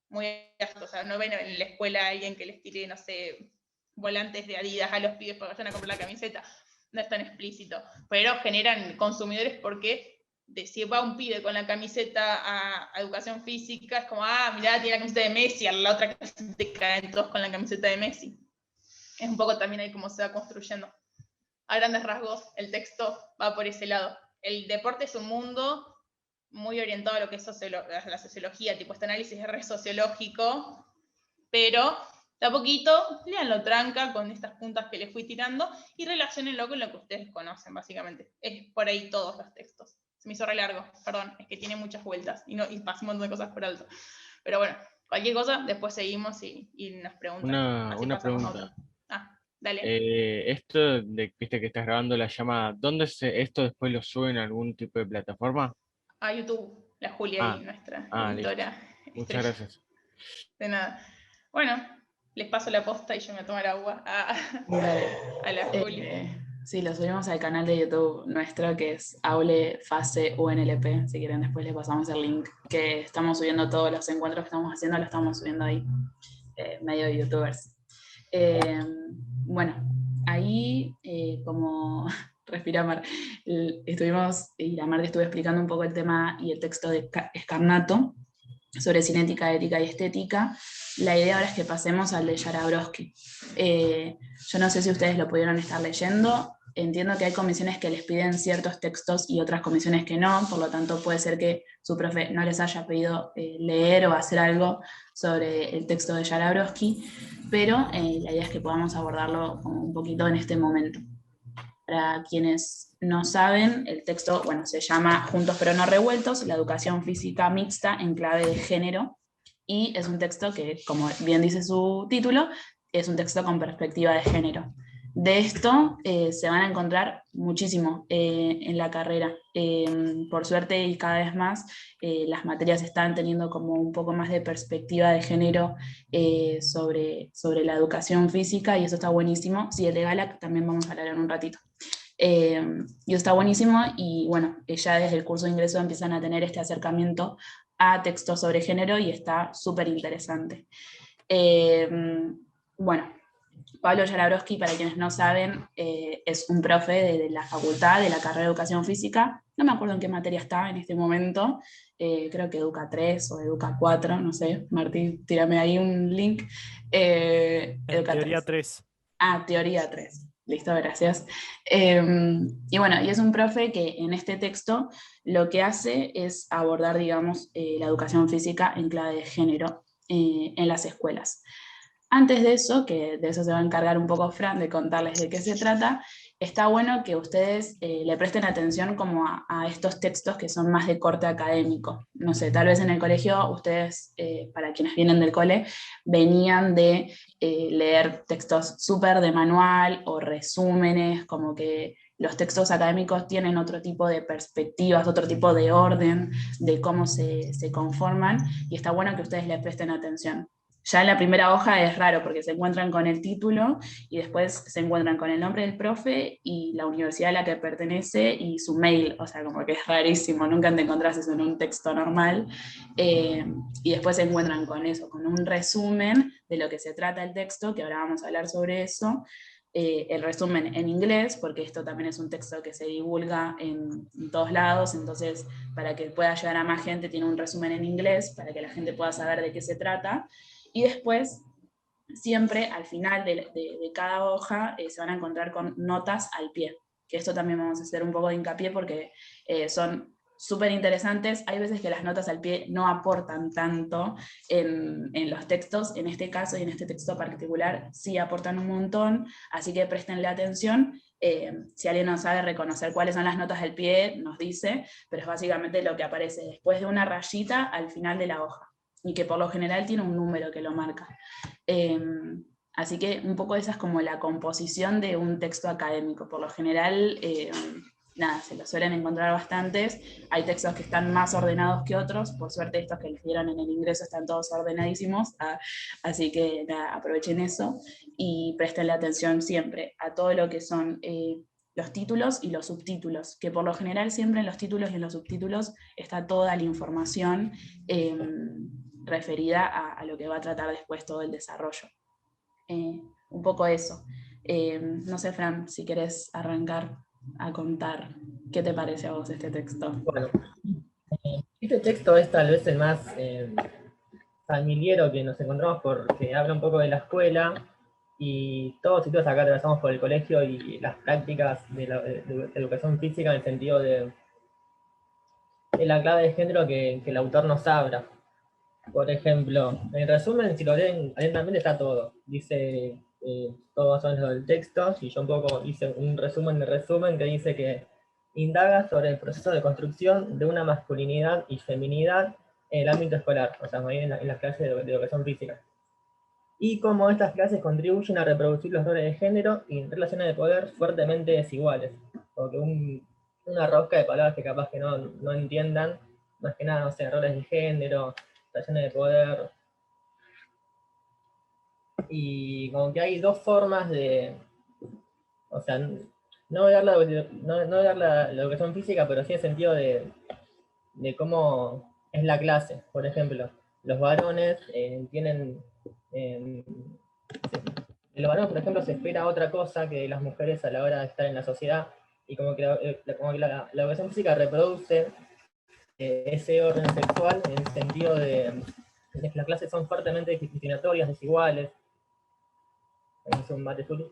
muy gasto, o sea, no ven en la escuela a alguien que les tire, no sé, volantes de Adidas a los pibes para que vayan a comprar la camiseta. no es tan explícito, pero generan consumidores porque si va un pibe con la camiseta a educación física, es como, mirá, tiene la camiseta de Messi, a la otra clase te caen todos con la camiseta de Messi. Es un poco también ahí como se va construyendo. A grandes rasgos, el texto va por ese lado. El deporte es un mundo muy orientado a lo que es la sociología, tipo este análisis es re sociológico, pero de a poquito, léanlo tranca con estas puntas que les fui tirando y relaciónenlo con lo que ustedes conocen, básicamente. Es por ahí todos los textos. Se me hizo re largo, perdón, es que tiene muchas vueltas y pasé un montón de cosas por alto. Pero bueno, cualquier cosa, después seguimos y nos preguntan. Así Una pasamos a pregunta. otro. Dale. Esto de viste que estás grabando la llamada, esto después lo suben a algún tipo de plataforma? A YouTube, la Julia Ah, y nuestra listo. editora. Muchas estrella. gracias. De nada. Bueno, les paso la posta y yo me voy a tomar agua Dale. a la Juli. Sí, lo subimos al canal de YouTube nuestro, que es Aule Fase UNLP. Si quieren, después les pasamos el link. Que estamos subiendo todos los encuentros que estamos haciendo, lo estamos subiendo ahí, medio de youtubers. Bueno, ahí, como respira Mar, estuvimos, y la Mar estuvo explicando un poco el tema y el texto de Scarnato sobre cinética, ética y estética. La idea ahora es que pasemos al de Jarabrowski. Yo no sé si ustedes lo pudieron estar leyendo. Entiendo que hay comisiones que les piden ciertos textos y otras comisiones que no, por lo tanto puede ser que su profe no les haya pedido leer o hacer algo sobre el texto de Jarabrowski, pero la idea es que podamos abordarlo como un poquito en este momento. Para quienes no saben, el texto, bueno, se llama Juntos pero no revueltos, la educación física mixta en clave de género, y es un texto que, como bien dice su título, es un texto con perspectiva de género. De esto se van a encontrar muchísimo en la carrera. Por suerte y cada vez más, las materias están teniendo como un poco más de perspectiva de género sobre la educación física, y eso está buenísimo. Sí, el de Galac también vamos a hablar en un ratito. Y eso está buenísimo, y bueno, ya desde el curso de ingreso empiezan a tener este acercamiento a textos sobre género y está súper interesante. Bueno, Pablo Jarabrowski, para quienes no saben, es un profe de la facultad, de la carrera de educación física. No me acuerdo en qué materia está en este momento, creo que Educa 3 o Educa 4, no sé. Martín, tírame ahí un link. En Educa teoría 3. 3. Teoría 3. Listo, gracias. Y bueno, y es un profe que en este texto lo que hace es abordar, digamos, la educación física en clave de género en las escuelas. Antes de eso, que de eso se va a encargar un poco Fran, de contarles de qué se trata, está bueno que ustedes le presten atención como a estos textos que son más de corte académico. No sé, tal vez en el colegio ustedes, para quienes vienen del cole, venían de leer textos súper de manual o resúmenes, como que los textos académicos tienen otro tipo de perspectivas, otro tipo de orden de cómo se conforman, y está bueno que ustedes le presten atención. Ya en la primera hoja es raro porque se encuentran con el título y después se encuentran con el nombre del profe y la universidad a la que pertenece y su mail, o sea, como que es rarísimo, nunca te encontrás eso en un texto normal. Y después se encuentran con eso, con un resumen de lo que se trata el texto, que ahora vamos a hablar sobre eso. El resumen en inglés, porque esto también es un texto que se divulga en todos lados, entonces para que pueda llegar a más gente tiene un resumen en inglés, para que la gente pueda saber de qué se trata. Y después, siempre al final de cada hoja, se van a encontrar con notas al pie, que esto también vamos a hacer un poco de hincapié porque son súper interesantes. Hay veces que las notas al pie no aportan tanto en los textos, en este caso y en este texto particular sí aportan un montón, así que préstenle atención. Si alguien no sabe reconocer cuáles son las notas al pie, nos dice, pero es básicamente lo que aparece después de una rayita al final de la hoja, y que por lo general tiene un número que lo marca. Así que un poco esa es como la composición de un texto académico. Por lo general, nada, se lo suelen encontrar bastantes. Hay textos que están más ordenados que otros, por suerte estos que les dieron en el ingreso están todos ordenadísimos, así que nada, aprovechen eso y prestenle atención siempre a todo lo que son los títulos y los subtítulos, que por lo general siempre en los títulos y en los subtítulos está toda la información referida a lo que va a tratar después todo el desarrollo. Un poco eso. No sé, Fran, si querés arrancar a contar qué te parece a vos este texto. Bueno, este texto es tal vez el más familiar que nos encontramos porque habla un poco de la escuela y todos acá atravesamos por el colegio y las prácticas de la educación física en el sentido de la clave de género que el autor nos habla. Por ejemplo, en resumen, si lo leen atentamente está todo. Dice todo más o menos del texto, y yo un poco hice un resumen de resumen que dice que indaga sobre el proceso de construcción de una masculinidad y feminidad en el ámbito escolar, o sea, en las clases de educación física. Y cómo estas clases contribuyen a reproducir los roles de género y relaciones de poder fuertemente desiguales. Porque una rosca de palabras que capaz que no entiendan, más que nada, no sé, roles de género, relaciones de poder. Y como que hay dos formas de, o sea, no voy a dar la educación física, pero sí en el sentido de cómo es la clase. Por ejemplo, los varones tienen, de los varones, por ejemplo, se espera otra cosa que de las mujeres a la hora de estar en la sociedad, y como que la educación física reproduce ese orden sexual en el sentido de que las clases son fuertemente discriminatorias, desiguales. Es un mate Zulu.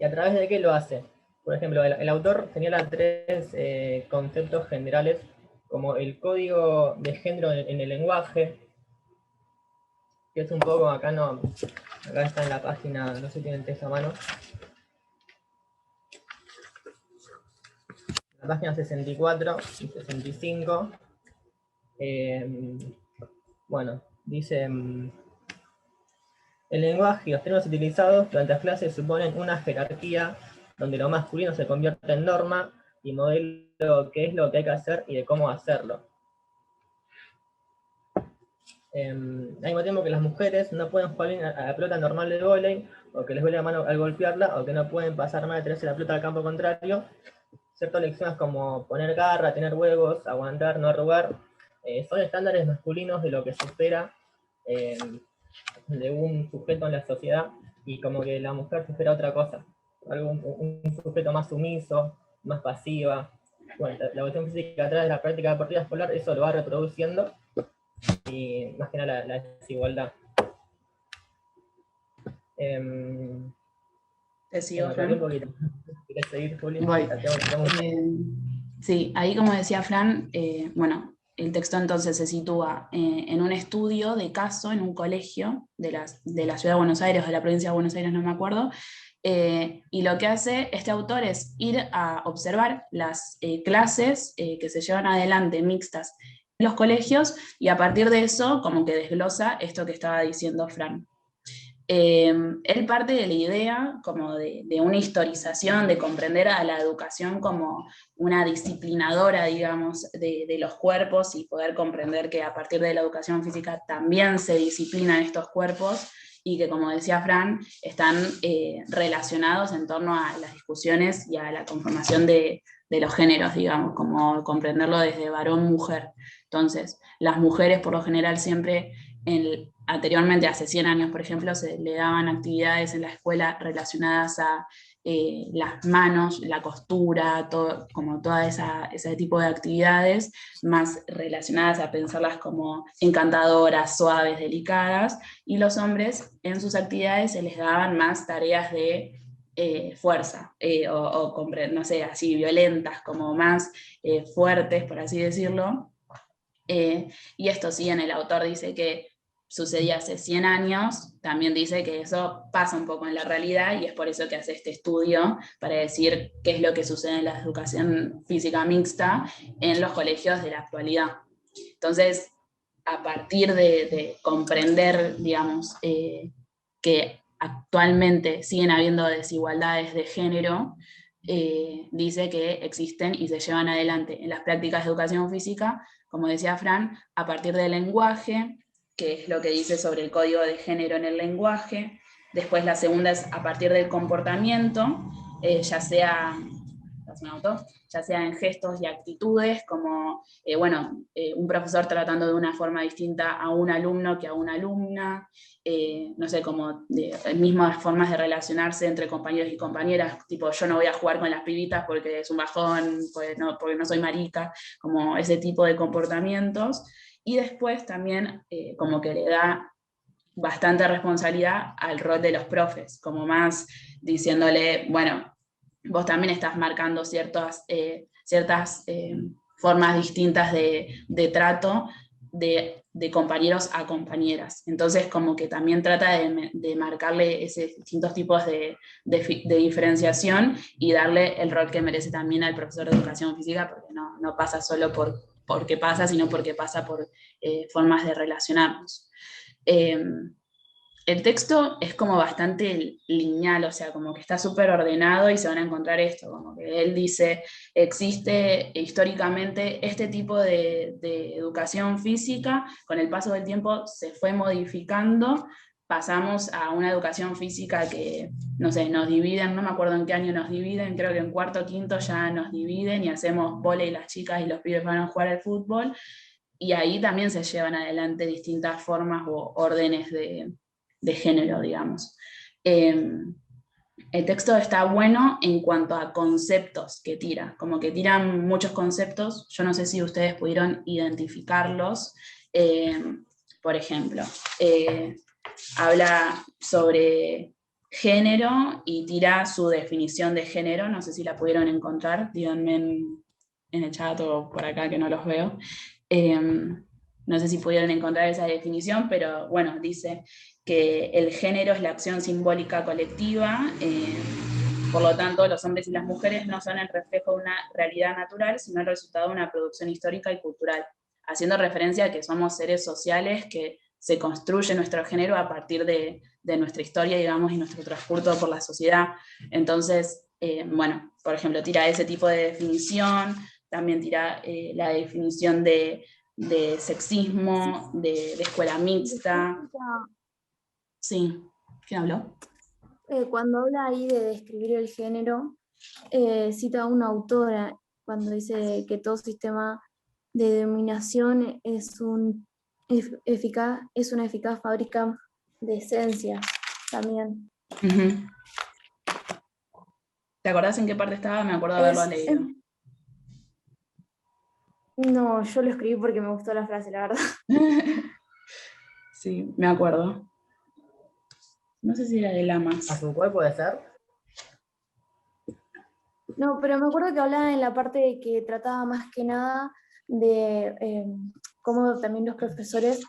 ¿Y a través de qué lo hace? Por ejemplo, el autor señala tres conceptos generales, como el código de género en el lenguaje, que es un poco, acá está en la página, no sé si tienen texto a mano. La página 64 y 65. Bueno, dice... El lenguaje y los términos utilizados durante las clases suponen una jerarquía donde lo masculino se convierte en norma y modelo qué es lo que hay que hacer y de cómo hacerlo. Al mismo tiempo que las mujeres no pueden jugar bien a la pelota normal de vóley, o que les duele la mano al golpearla, o que no pueden pasar más de tirarse la pelota al campo contrario. Ciertas lecciones como poner garra, tener huevos, aguantar, no arrugar, son estándares masculinos de lo que se espera de un sujeto en la sociedad, y como que la mujer se espera otra cosa, un sujeto más sumiso, más pasiva. Bueno, la educación física a través de la práctica deportiva escolar eso lo va reproduciendo, y más que nada la desigualdad. Te sigo, bueno, Fran. ¿Querés seguir, Juli? Voy. Sí, ahí como decía Fran, bueno, el texto entonces se sitúa en un estudio de caso en un colegio de la Ciudad de Buenos Aires o de la provincia de Buenos Aires, no me acuerdo, y lo que hace este autor es ir a observar las clases que se llevan adelante mixtas en los colegios, y a partir de eso como que desglosa esto que estaba diciendo Fran. Él parte de la idea como de una historización, de comprender a la educación como una disciplinadora, digamos, de los cuerpos, y poder comprender que a partir de la educación física también se disciplinan estos cuerpos, y que, como decía Fran, están relacionados en torno a las discusiones y a la conformación de los géneros, digamos, como comprenderlo desde varón-mujer. Entonces, las mujeres por lo general siempre, anteriormente, hace 100 años, por ejemplo, se le daban actividades en la escuela relacionadas a las manos, la costura, como toda ese tipo de actividades, más relacionadas a pensarlas como encantadoras, suaves, delicadas, y los hombres en sus actividades se les daban más tareas de fuerza, o no sé, así violentas, como más fuertes, por así decirlo. Y esto sí, en el autor dice que sucedía hace 100 años, también dice que eso pasa un poco en la realidad, y es por eso que hace este estudio, para decir qué es lo que sucede en la educación física mixta en los colegios de la actualidad. Entonces, a partir de comprender, digamos, que actualmente siguen habiendo desigualdades de género, dice que existen y se llevan adelante en las prácticas de educación física, como decía Fran, a partir del lenguaje, que es lo que dice sobre el código de género en el lenguaje. Después la segunda es a partir del comportamiento, ya sea es un auto, ya sea en gestos y actitudes, como, un profesor tratando de una forma distinta a un alumno que a una alumna, no sé, como de mismas formas de relacionarse entre compañeros y compañeras, tipo, yo no voy a jugar con las pibitas porque es un bajón, porque no soy marica, como ese tipo de comportamientos. Y después también como que le da bastante responsabilidad al rol de los profes, como más diciéndole, bueno, vos también estás marcando ciertas formas distintas de trato de compañeros a compañeras. Entonces, como que también trata de marcarle esos distintos tipos de diferenciación y darle el rol que merece también al profesor de educación física, porque no pasa solo porque pasa, sino porque pasa por formas de relacionarnos. El texto es como bastante lineal, o sea, como que está súper ordenado y se van a encontrar esto, como que él dice, existe históricamente este tipo de educación física, con el paso del tiempo se fue modificando, pasamos a una educación física que, no sé, nos dividen, no me acuerdo en qué año nos dividen, creo que en cuarto o quinto ya nos dividen y hacemos vóley las chicas y los pibes van a jugar al fútbol, y ahí también se llevan adelante distintas formas o órdenes de género, digamos. El texto está bueno en cuanto a conceptos que tira, como que tiran muchos conceptos, yo no sé si ustedes pudieron identificarlos. Por ejemplo, habla sobre género y tira su definición de género, no sé si la pudieron encontrar, díganme en el chat o por acá que no los veo. No sé si pudieron encontrar esa definición, pero bueno, dice que el género es la acción simbólica colectiva, por lo tanto los hombres y las mujeres no son el reflejo de una realidad natural, sino el resultado de una producción histórica y cultural, haciendo referencia a que somos seres sociales, que se construye nuestro género a partir de nuestra historia, digamos, y nuestro transcurso por la sociedad. Entonces, por ejemplo, tira ese tipo de definición, también tira la definición de sexismo, de escuela mixta. Sí, ¿quién habló? Cuando habla ahí de describir el género, cita a una autora cuando dice que todo sistema de dominación es una eficaz fábrica de esencia también. Uh-huh. ¿Te acordás en qué parte estaba? Me acuerdo de haberlo leído. No, yo lo escribí porque me gustó la frase, la verdad. Sí, me acuerdo. No sé si era de Lamas. ¿A su cuerpo puede ser? No, pero me acuerdo que hablaba en la parte de que trataba más que nada de cómo también los profesores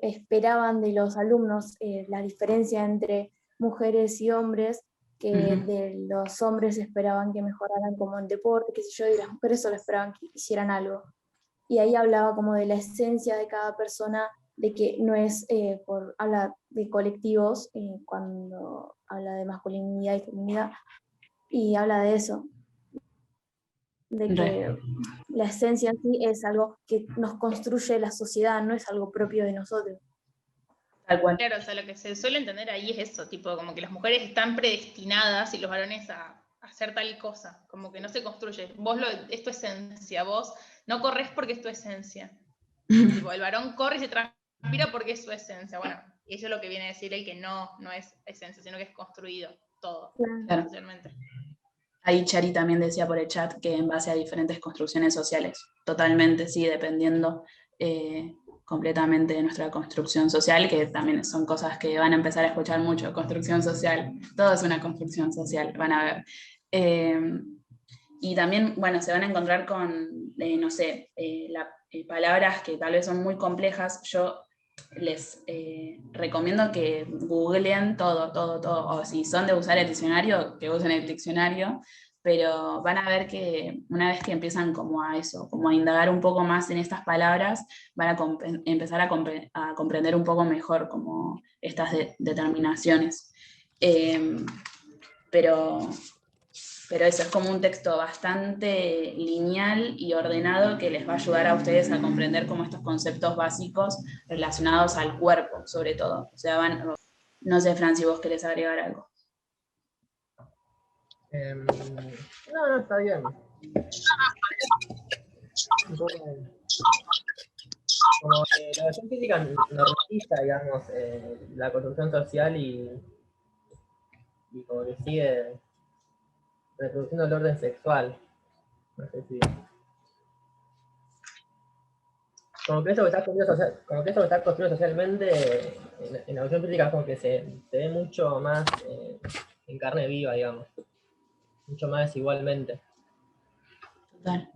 esperaban de los alumnos la diferencia entre mujeres y hombres, que de los hombres esperaban que mejoraran como en deporte, qué sé yo, y las mujeres solo esperaban que hicieran algo. Y ahí hablaba como de la esencia de cada persona, de que no es habla de colectivos cuando habla de masculinidad y feminidad, y habla de eso, de que la esencia en sí es algo que nos construye la sociedad, no es algo propio de nosotros. Tal cual. Claro, o sea, lo que se suele entender ahí es eso, tipo, como que las mujeres están predestinadas y los varones a hacer tal cosa, como que no se construye. Es tu esencia, vos no corres porque es tu esencia. Tipo, el varón corre y se transpira porque es su esencia. Bueno, y eso es lo que viene a decir el que no es esencia, sino que es construido todo, claro. socialmente. Ahí Chari también decía por el chat que en base a diferentes construcciones sociales, totalmente, sí, dependiendo completamente de nuestra construcción social, que también son cosas que van a empezar a escuchar mucho, construcción social, todo es una construcción social, van a ver. Y también, bueno, se van a encontrar con, no sé, palabras que tal vez son muy complejas. Yo les recomiendo que googleen todo, o si son de usar el diccionario, que usen el diccionario, pero van a ver que una vez que empiezan como a eso, como a indagar un poco más en estas palabras, van a empezar a comprender un poco mejor como estas determinaciones. Pero eso es como un texto bastante lineal y ordenado que les va a ayudar a ustedes a comprender como estos conceptos básicos relacionados al cuerpo, sobre todo. O sea, no sé, Fran, si vos querés agregar algo. No, está bien. Un poco como la educación física normaliza, digamos, la construcción social y como que sigue reproduciendo el orden sexual. No sé si... Como que eso que está construido, socialmente, en la educación física es como que se ve mucho más en carne viva, digamos. Mucho más igualmente. Total.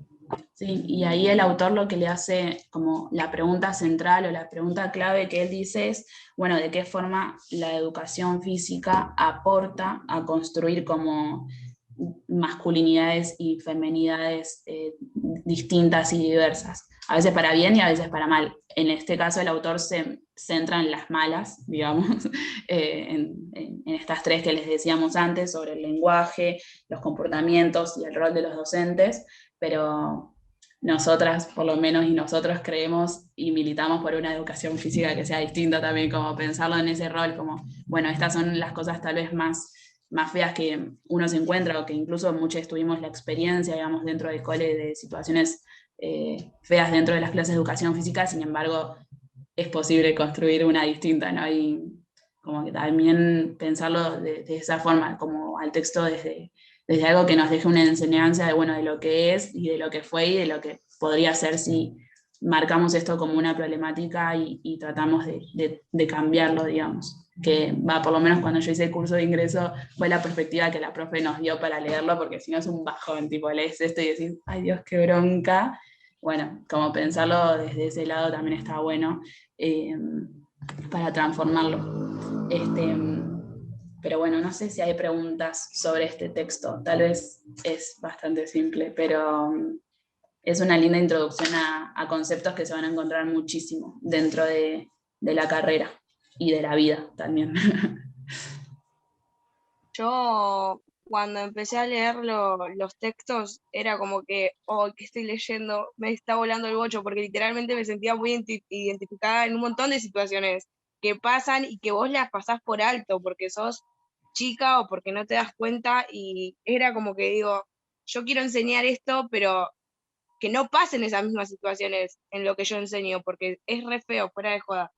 Sí, y ahí el autor lo que le hace como la pregunta central o la pregunta clave que él dice es, bueno, ¿de qué forma la educación física aporta a construir como masculinidades y feminidades distintas y diversas? A veces para bien y a veces para mal. En este caso el autor se centra en las malas, digamos, en estas tres que les decíamos antes, sobre el lenguaje, los comportamientos y el rol de los docentes, pero nosotras, por lo menos, y nosotros creemos y militamos por una educación física que sea distinta también, como pensarlo en ese rol, como, bueno, estas son las cosas tal vez más feas que uno se encuentra, o que incluso muchos tuvimos la experiencia, digamos, dentro del cole de situaciones feas dentro de las clases de educación física, sin embargo, es posible construir una distinta, ¿no? Y como que también pensarlo de esa forma, como al texto desde algo que nos deje una enseñanza de, bueno, de lo que es y de lo que fue y de lo que podría ser si marcamos esto como una problemática y tratamos de cambiarlo, digamos. Que va, por lo menos cuando yo hice el curso de ingreso, fue la perspectiva que la profe nos dio para leerlo, porque si no es un bajón, tipo, lees esto y decís, ay Dios, qué bronca. Bueno, como pensarlo desde ese lado también está bueno para transformarlo. Pero bueno, no sé si hay preguntas sobre este texto. Tal vez es bastante simple, pero es una linda introducción a conceptos que se van a encontrar muchísimo dentro de la carrera y de la vida también. Yo cuando empecé a leer los textos era como que, oh, ¿qué estoy leyendo? Me está volando el bocho, porque literalmente me sentía muy identificada en un montón de situaciones que pasan y que vos las pasás por alto porque sos chica o porque no te das cuenta, y era como que digo, yo quiero enseñar esto, pero que no pasen esas mismas situaciones en lo que yo enseño, porque es re feo, fuera de joda.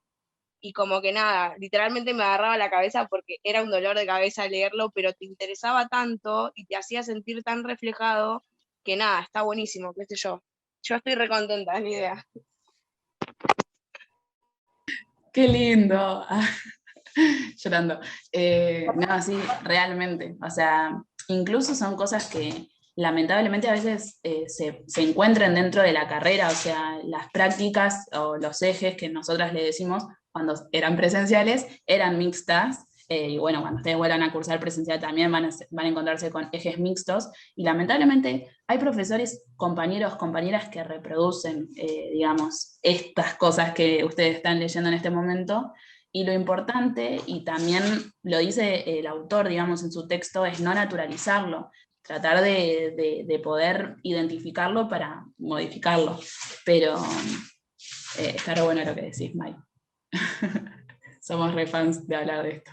Y como que nada, literalmente me agarraba la cabeza porque era un dolor de cabeza leerlo, pero te interesaba tanto y te hacía sentir tan reflejado que nada, está buenísimo, qué sé yo. Yo estoy recontenta, es mi idea. ¡Qué lindo! Llorando. No, sí, realmente. O sea, incluso son cosas que lamentablemente a veces se encuentran dentro de la carrera, o sea, las prácticas o los ejes que nosotras le decimos cuando eran presenciales eran mixtas. Y bueno, cuando ustedes vuelvan a cursar presencial también van a encontrarse con ejes mixtos, y lamentablemente hay profesores, compañeros, compañeras que reproducen, digamos, estas cosas que ustedes están leyendo en este momento. Y lo importante, y también lo dice el autor, digamos, en su texto, es no naturalizarlo, tratar de poder identificarlo para modificarlo. Pero está re bueno lo que decís, Mike. Somos re fans de hablar de esto.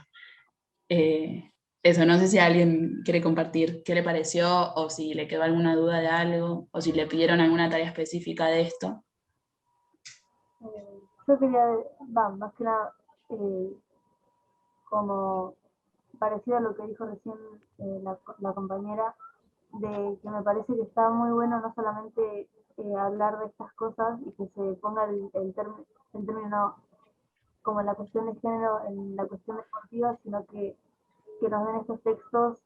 Eso, no sé si alguien quiere compartir qué le pareció, o si le quedó alguna duda de algo, o si le pidieron alguna tarea específica de esto. Yo quería, más que nada, como parecido a lo que dijo recién la compañera, de que me parece que está muy bueno no solamente hablar de estas cosas y que se ponga el término como en la cuestión de género, en la cuestión deportiva, sino que nos den estos textos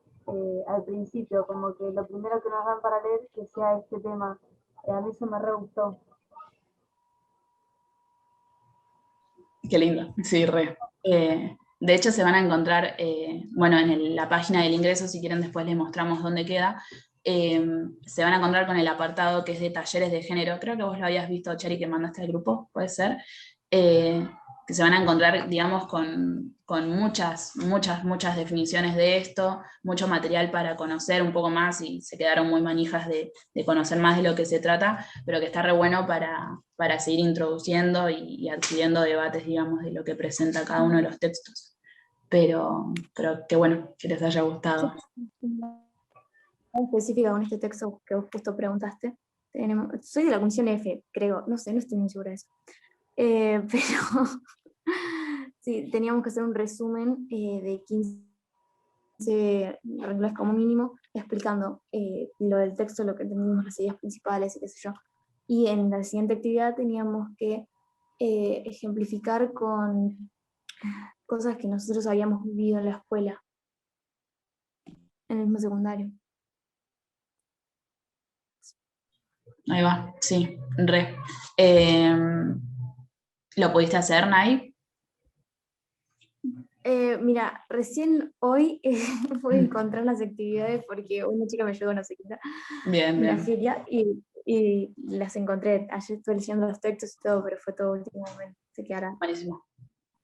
al principio, como que lo primero que nos dan para leer que sea este tema. A mí eso me re gustó. Qué lindo, sí, re. De hecho, se van a encontrar, bueno, en la página del ingreso, si quieren después les mostramos dónde queda, se van a encontrar con el apartado que es de talleres de género. Creo que vos lo habías visto, Chari, que mandaste al grupo, puede ser. Que se van a encontrar, digamos, con muchas definiciones de esto, mucho material para conocer un poco más, y se quedaron muy manijas de conocer más de lo que se trata, pero que está re bueno para seguir introduciendo y adquiriendo debates, digamos, de lo que presenta cada uno de los textos. Pero qué bueno que les haya gustado. muy específica con este texto que vos justo preguntaste. Soy de la comisión F, creo, no sé, no estoy muy segura de eso. Pero sí, teníamos que hacer un resumen de 15 reglas como mínimo, explicando lo del texto, lo que entendimos, las ideas principales y qué sé yo. Y en la siguiente actividad teníamos que ejemplificar con cosas que nosotros habíamos vivido en la escuela, en el mismo secundario. Ahí va, sí, re. ¿Lo pudiste hacer, Nay? Mira, recién hoy pude encontrar las actividades porque una chica me ayudó, no sé qué era, Bien, una bien. feria, y las encontré. Ayer estuve leyendo los textos y todo, pero fue todo último momento. Así que ahora Buenísimo.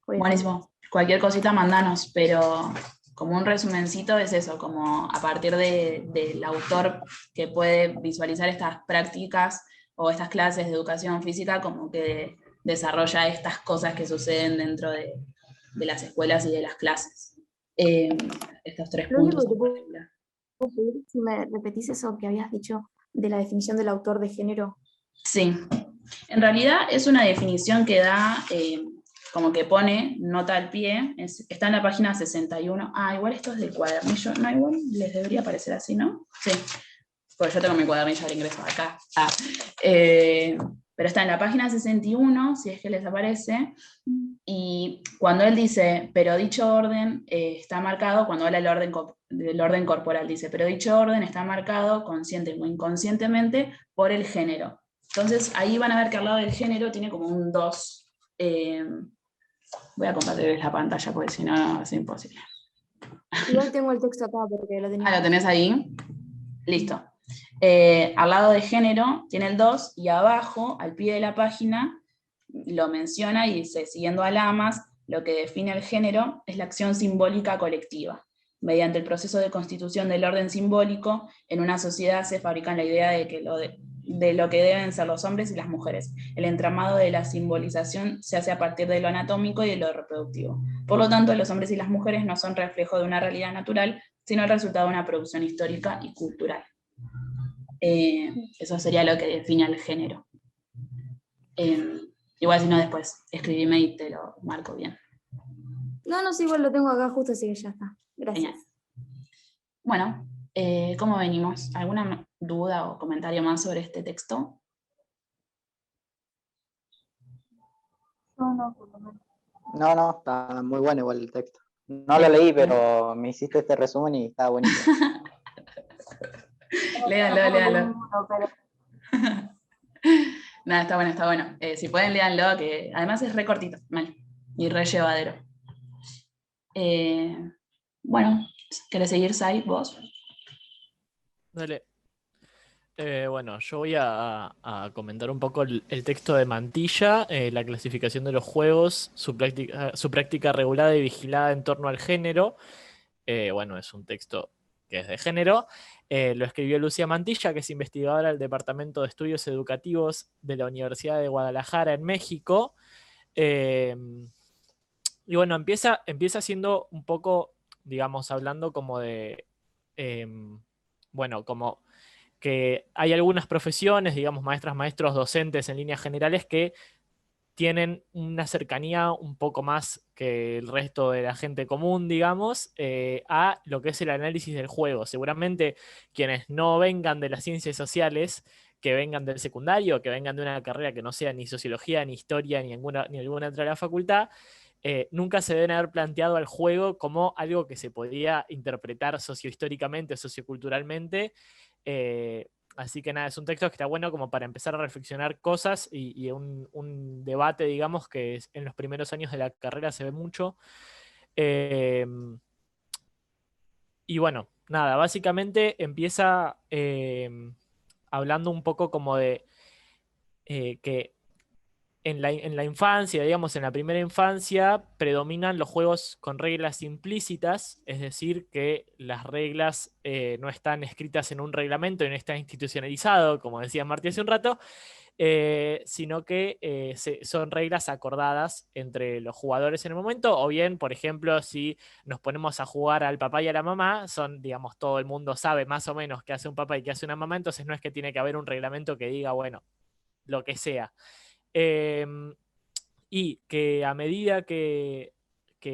voy a Buenísimo. Cualquier cosita mandanos, pero como un resumencito es eso, como a partir del autor que puede visualizar estas prácticas o estas clases de educación física, como que desarrolla estas cosas que suceden dentro de las escuelas y de las clases. Estos 3 Lo único puntos que te en puedo particular. pedir, si me repetís eso que habías dicho de la definición del autor de género. Sí, en realidad es una definición que da, como que pone nota al pie, está en la página 61. Ah, igual esto es del cuadernillo, no, igual les debería aparecer así, ¿no? Sí, porque yo tengo mi cuadernillo de ingreso acá. Pero está en la página 61, si es que les aparece, y cuando él dice, pero dicho orden está marcado, cuando habla del orden corporal, dice, pero dicho orden está marcado consciente o inconscientemente por el género. Entonces ahí van a ver que al lado del género tiene como un 2. Voy a compartirles la pantalla porque si no es imposible. Igual tengo el texto acá porque lo tenía. Ah, ¿lo tenés ahí? Listo. Al lado de género tiene el 2 y abajo, al pie de la página, lo menciona y dice, siguiendo a Lamas, lo que define el género es la acción simbólica colectiva. Mediante el proceso de constitución del orden simbólico, en una sociedad se fabrican la idea de lo que deben ser los hombres y las mujeres. El entramado de la simbolización se hace a partir de lo anatómico y de lo reproductivo. Por lo tanto, los hombres y las mujeres no son reflejo de una realidad natural, sino el resultado de una producción histórica y cultural. Eso sería lo que define al género. Igual si no después escribime y te lo marco bien. No, sí, igual lo tengo acá justo, así que ya está. Gracias. Genial. Bueno, ¿cómo venimos? ¿Alguna duda o comentario más sobre este texto? No, por lo menos. No, está muy bueno igual el texto. No lo leí, pero me hiciste este resumen y está buenísimo. Léanlo. Nada, está bueno. Si pueden, léanlo, que además es re cortito, mal, y re llevadero. Bueno, ¿querés seguir, Sai, vos? Dale. Bueno, yo voy a comentar un poco el texto de Mantilla, la clasificación de los juegos, su práctica regulada y vigilada en torno al género. Bueno, es un texto que es de género. Lo escribió Lucía Mantilla, que es investigadora del Departamento de Estudios Educativos de la Universidad de Guadalajara en México. Y bueno, empieza siendo un poco, digamos, hablando como de, bueno, como que hay algunas profesiones, digamos, maestras, maestros, docentes en líneas generales que tienen una cercanía un poco más que el resto de la gente común, digamos, a lo que es el análisis del juego. Seguramente quienes no vengan de las ciencias sociales, que vengan del secundario, que vengan de una carrera que no sea ni sociología, ni historia, ni alguna otra de la facultad, nunca se deben haber planteado al juego como algo que se podía interpretar sociohistóricamente, socioculturalmente. Así que nada, es un texto que está bueno como para empezar a reflexionar cosas y un debate, digamos, que en los primeros años de la carrera se ve mucho. Y bueno, nada, básicamente empieza hablando un poco como de que en la infancia, digamos, en la primera infancia, predominan los juegos con reglas implícitas, es decir, que las reglas no están escritas en un reglamento y no está institucionalizado, como decía Martí hace un rato, sino que son reglas acordadas entre los jugadores en el momento, o bien, por ejemplo, si nos ponemos a jugar al papá y a la mamá, son, digamos, todo el mundo sabe más o menos qué hace un papá y qué hace una mamá, entonces no es que tiene que haber un reglamento que diga, bueno, lo que sea. Y que a medida que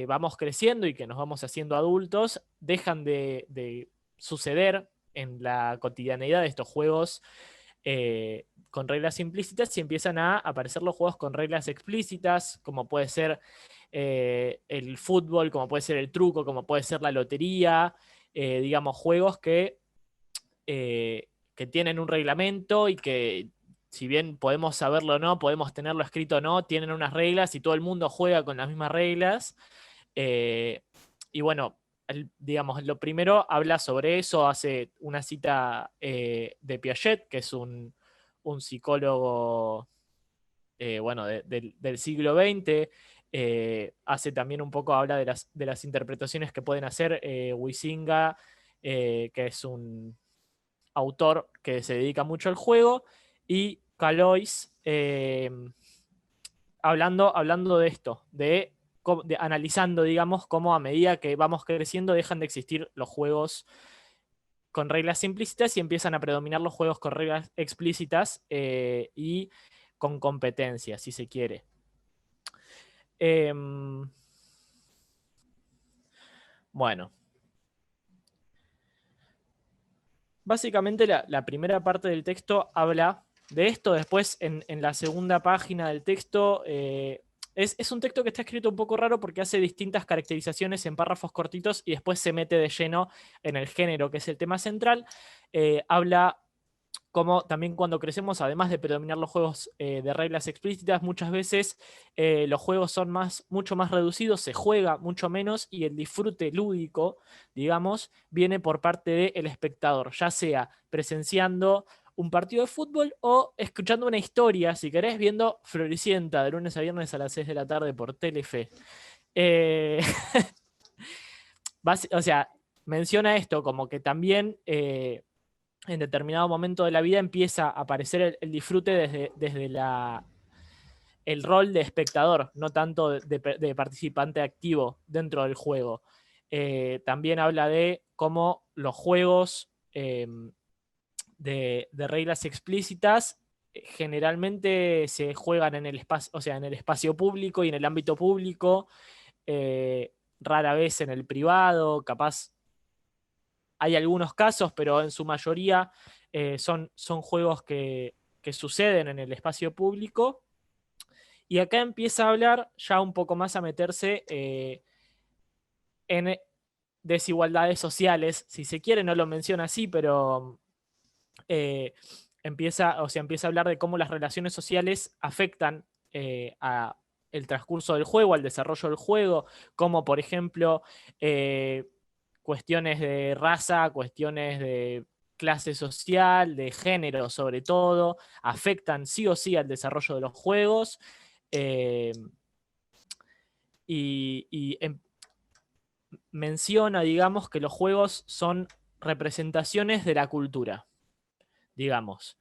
vamos creciendo y que nos vamos haciendo adultos, dejan de suceder en la cotidianeidad de estos juegos con reglas implícitas y empiezan a aparecer los juegos con reglas explícitas, como puede ser el fútbol, como puede ser el truco, como puede ser la lotería, digamos, juegos que tienen un reglamento y que, si bien podemos saberlo o no, podemos tenerlo escrito o no, tienen unas reglas y todo el mundo juega con las mismas reglas. Y bueno, digamos, lo primero habla sobre eso, hace una cita de Piaget, que es un psicólogo bueno, del siglo XX. Hace también un poco, habla de las interpretaciones que pueden hacer Huizinga, que es un autor que se dedica mucho al juego, y Calois, hablando de esto, analizando, digamos, cómo a medida que vamos creciendo dejan de existir los juegos con reglas implícitas y empiezan a predominar los juegos con reglas explícitas y con competencia, si se quiere. Bueno. Básicamente la primera parte del texto habla de esto. Después en la segunda página del texto es un texto que está escrito un poco raro porque hace distintas caracterizaciones en párrafos cortitos y después se mete de lleno en el género, que es el tema central. Habla como también cuando crecemos, además de predominar los juegos de reglas explícitas, muchas veces los juegos son mucho más reducidos, se juega mucho menos y el disfrute lúdico, digamos, viene por parte del espectador, ya sea presenciando un partido de fútbol o escuchando una historia, si querés, viendo Floricienta de lunes a viernes a las 6 de la tarde por Telefe. O sea, menciona esto como que también en determinado momento de la vida empieza a aparecer el disfrute desde el rol de espectador, no tanto de participante activo dentro del juego. También habla de cómo los juegos de reglas explícitas generalmente se juegan en el espacio, o sea, en el espacio público y en el ámbito público, rara vez en el privado, capaz. Hay algunos casos, pero en su mayoría son juegos que suceden en el espacio público. Y acá empieza a hablar ya un poco más a meterse en desigualdades sociales, si se quiere, no lo menciona así, pero empieza a hablar de cómo las relaciones sociales afectan a el transcurso del juego, al desarrollo del juego, como por ejemplo cuestiones de raza, cuestiones de clase social, de género sobre todo, afectan sí o sí al desarrollo de los juegos. Menciona, digamos, que los juegos son representaciones de la cultura, digamos.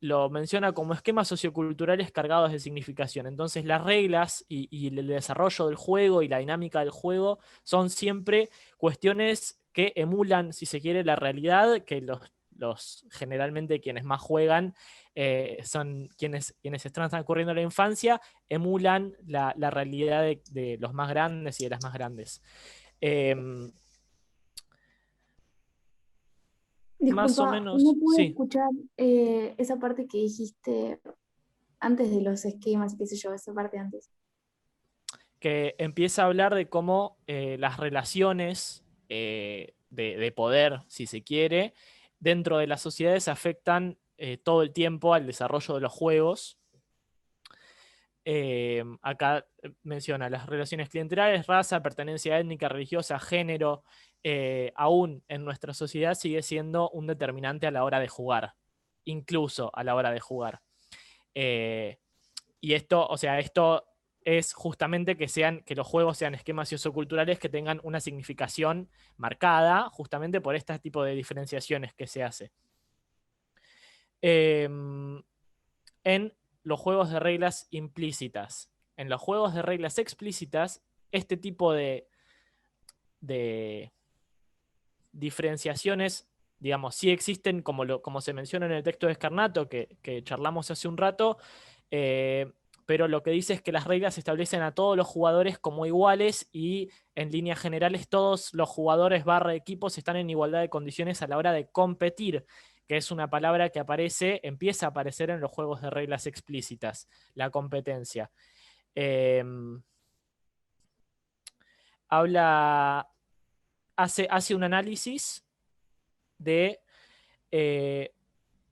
Lo menciona como esquemas socioculturales cargados de significación. Entonces las reglas y el desarrollo del juego y la dinámica del juego son siempre cuestiones que emulan, si se quiere, la realidad, que generalmente quienes más juegan son quienes están transcurriendo la infancia, emulan la realidad de los más grandes y de las más grandes. Disculpa, más o menos, no pude sí. escuchar esa parte que dijiste antes de los esquemas, qué sé yo, esa parte antes. Que empieza a hablar de cómo las relaciones de poder, si se quiere, dentro de las sociedades afectan todo el tiempo al desarrollo de los juegos. Acá menciona las relaciones clientelares, raza, pertenencia étnica, religiosa, género, aún en nuestra sociedad sigue siendo un determinante a la hora de jugar, incluso a la hora de jugar. Y esto es justamente que los juegos sean esquemas socioculturales que tengan una significación marcada, justamente por este tipo de diferenciaciones que se hace. en los juegos de reglas implícitas. En los juegos de reglas explícitas, este tipo de diferenciaciones, digamos, sí existen, como se menciona en el texto de Scarnato, que charlamos hace un rato, pero lo que dice es que las reglas establecen a todos los jugadores como iguales y en líneas generales todos los jugadores / equipos están en igualdad de condiciones a la hora de competir, que es una palabra que empieza a aparecer en los juegos de reglas explícitas, la competencia. Hace un análisis de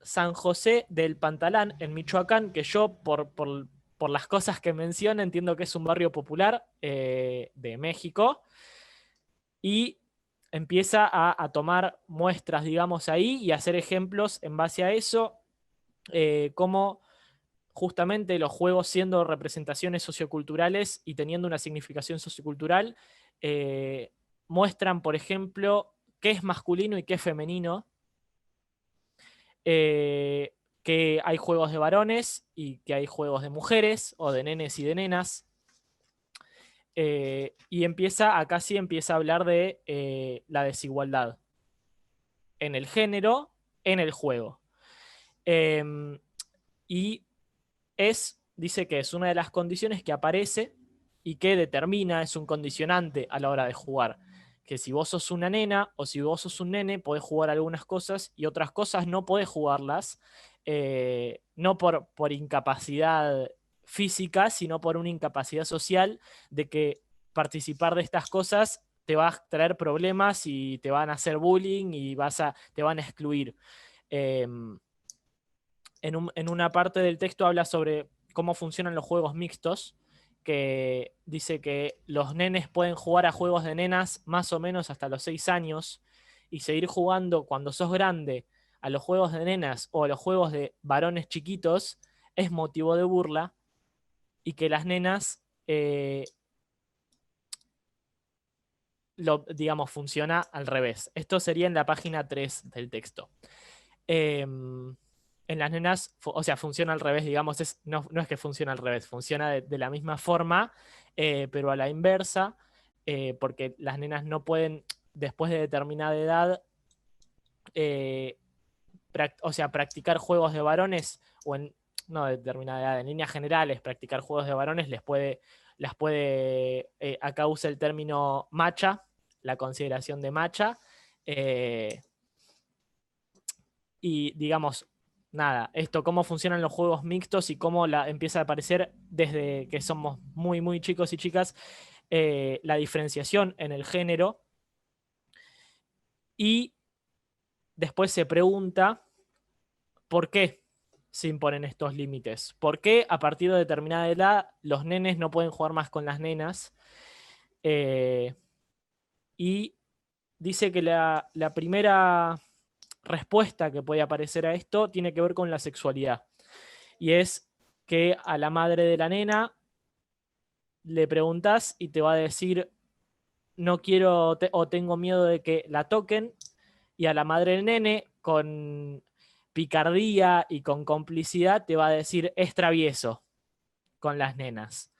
San José del Pantalán en Michoacán, que yo por las cosas que menciona entiendo que es un barrio popular de México, y empieza a tomar muestras, digamos, ahí y hacer ejemplos en base a eso, como justamente los juegos siendo representaciones socioculturales y teniendo una significación sociocultural, muestran, por ejemplo, qué es masculino y qué es femenino, que hay juegos de varones y que hay juegos de mujeres o de nenes y de nenas. Y acá sí empieza a hablar de la desigualdad en el género, en el juego. Y dice que es una de las condiciones que aparece y que determina, es un condicionante a la hora de jugar. Que si vos sos una nena o si vos sos un nene, podés jugar algunas cosas y otras cosas no podés jugarlas, no por incapacidad física, sino por una incapacidad social de que participar de estas cosas te va a traer problemas y te van a hacer bullying y te van a excluir. En una parte del texto habla sobre cómo funcionan los juegos mixtos, que dice que los nenes pueden jugar a juegos de nenas más o menos hasta los 6 años y seguir jugando cuando sos grande a los juegos de nenas o a los juegos de varones chiquitos es motivo de burla, y que las nenas, digamos, funciona al revés. Esto sería en la página 3 del texto. En las nenas, o sea, funciona al revés, digamos, no es que funciona al revés, funciona de la misma forma, pero a la inversa, porque las nenas no pueden, después de determinada edad, practicar juegos de varones, no de determinada edad, en líneas generales, practicar juegos de varones acá usa el término macha, la consideración de macha, y digamos, nada, cómo funcionan los juegos mixtos y cómo empieza a aparecer desde que somos muy, muy chicos y chicas, la diferenciación en el género. Y después se pregunta por qué se imponen estos límites. ¿Por qué a partir de determinada edad los nenes no pueden jugar más con las nenas? Y dice que la primera respuesta que puede aparecer a esto tiene que ver con la sexualidad. Y es que a la madre de la nena le preguntás y te va a decir no quiero o tengo miedo de que la toquen, y a la madre del nene con picardía y con complicidad te va a decir es travieso con las nenas.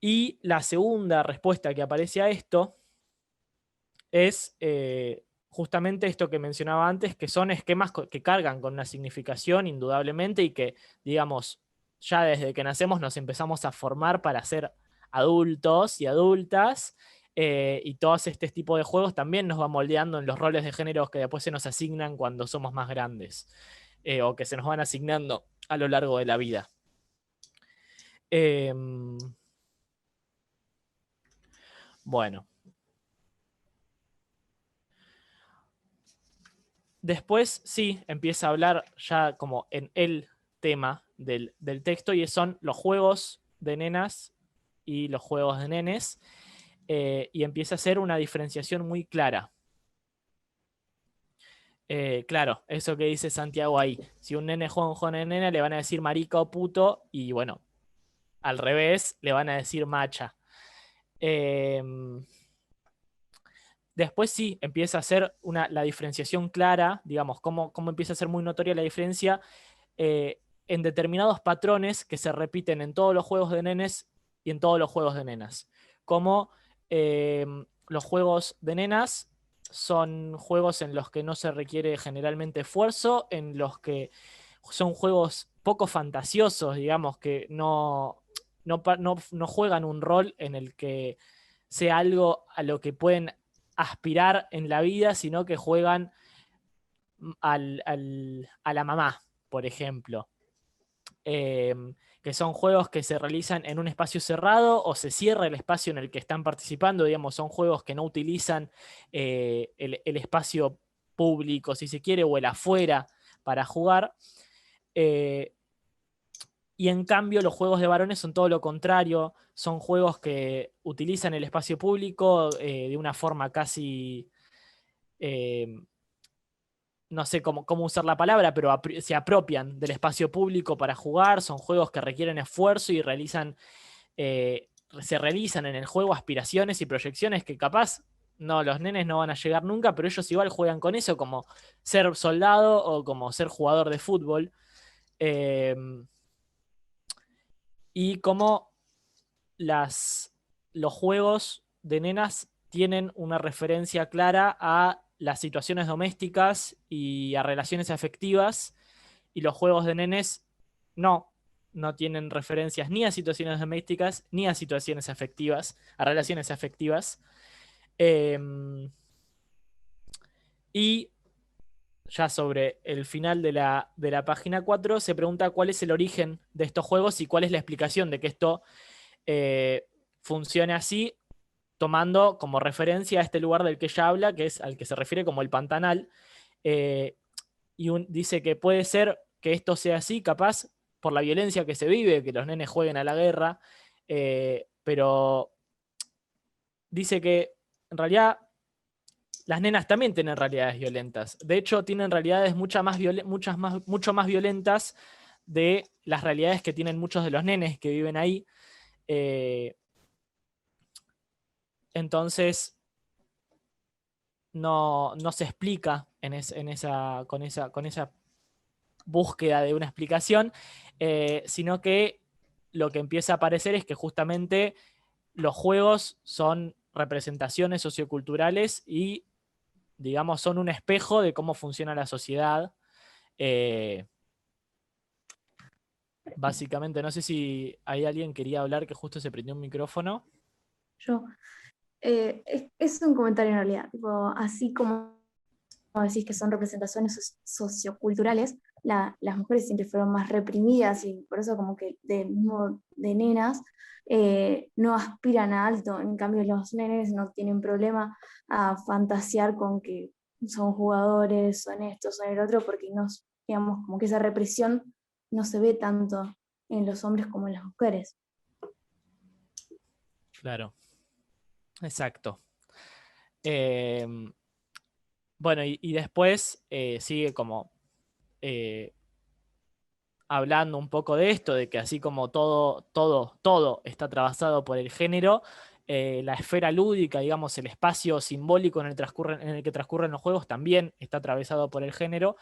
Y la segunda respuesta que aparece a esto es justamente esto que mencionaba antes, que son esquemas que cargan con una significación indudablemente y que, digamos, ya desde que nacemos nos empezamos a formar para ser adultos y adultas, y todos este tipo de juegos también nos van moldeando en los roles de género que después se nos asignan cuando somos más grandes, o que se nos van asignando a lo largo de la vida. Bueno. Después sí empieza a hablar ya como en el tema del texto, y son los juegos de nenas y los juegos de nenes, y empieza a hacer una diferenciación muy clara. Claro, eso que dice Santiago ahí, si un nene juega un juego de nena le van a decir marica o puto, y bueno, al revés le van a decir macha. después sí empieza a ser la diferenciación clara, digamos, cómo empieza a ser muy notoria la diferencia en determinados patrones que se repiten en todos los juegos de nenes y en todos los juegos de nenas. Como los juegos de nenas son juegos en los que no se requiere generalmente esfuerzo, en los que son juegos poco fantasiosos, digamos, que no juegan un rol en el que sea algo a lo que pueden aspirar en la vida, sino que juegan a la mamá, por ejemplo. Que son juegos que se realizan en un espacio cerrado o se cierra el espacio en el que están participando, digamos, son juegos que no utilizan el espacio público, si se quiere, o el afuera para jugar. Y en cambio los juegos de varones son todo lo contrario, son juegos que utilizan el espacio público de una forma casi... no sé cómo usar la palabra, pero se apropian del espacio público para jugar, son juegos que requieren esfuerzo y se realizan en el juego aspiraciones y proyecciones que capaz los nenes no van a llegar nunca, pero ellos igual juegan con eso, como ser soldado o como ser jugador de fútbol. Y como los juegos de nenas tienen una referencia clara a las situaciones domésticas y a relaciones afectivas, y los juegos de nenes no tienen referencias ni a situaciones domésticas ni a situaciones afectivas, a relaciones afectivas. Y ya sobre el final de la página 4 se pregunta cuál es el origen de estos juegos y cuál es la explicación de que esto funcione así, tomando como referencia a este lugar del que ella habla, que es al que se refiere como el Pantanal, y dice que puede ser que esto sea así, capaz por la violencia que se vive, que los nenes jueguen a la guerra, pero dice que en realidad las nenas también tienen realidades violentas. De hecho, tienen realidades mucho más violentas de las realidades que tienen muchos de los nenes que viven ahí. Entonces, no se explica con esa búsqueda de una explicación, sino que lo que empieza a aparecer es que justamente los juegos son representaciones socioculturales y, digamos, son un espejo de cómo funciona la sociedad. Básicamente, no sé si hay alguien que quería hablar que justo se prendió un micrófono. Yo. Es un comentario en realidad, tipo, así como decís que son representaciones socioculturales, las mujeres siempre fueron más reprimidas y por eso como que de nenas no aspiran a alto, en cambio los nenes no tienen problema a fantasear con que son jugadores, son esto, son el otro, porque no, digamos, como que esa represión no se ve tanto en los hombres como en las mujeres. Claro. Exacto. Bueno, y después sigue como hablando un poco de esto, de que así como todo está atravesado por el género, la esfera lúdica, digamos, el espacio simbólico en el que transcurren los juegos también está atravesado por el género.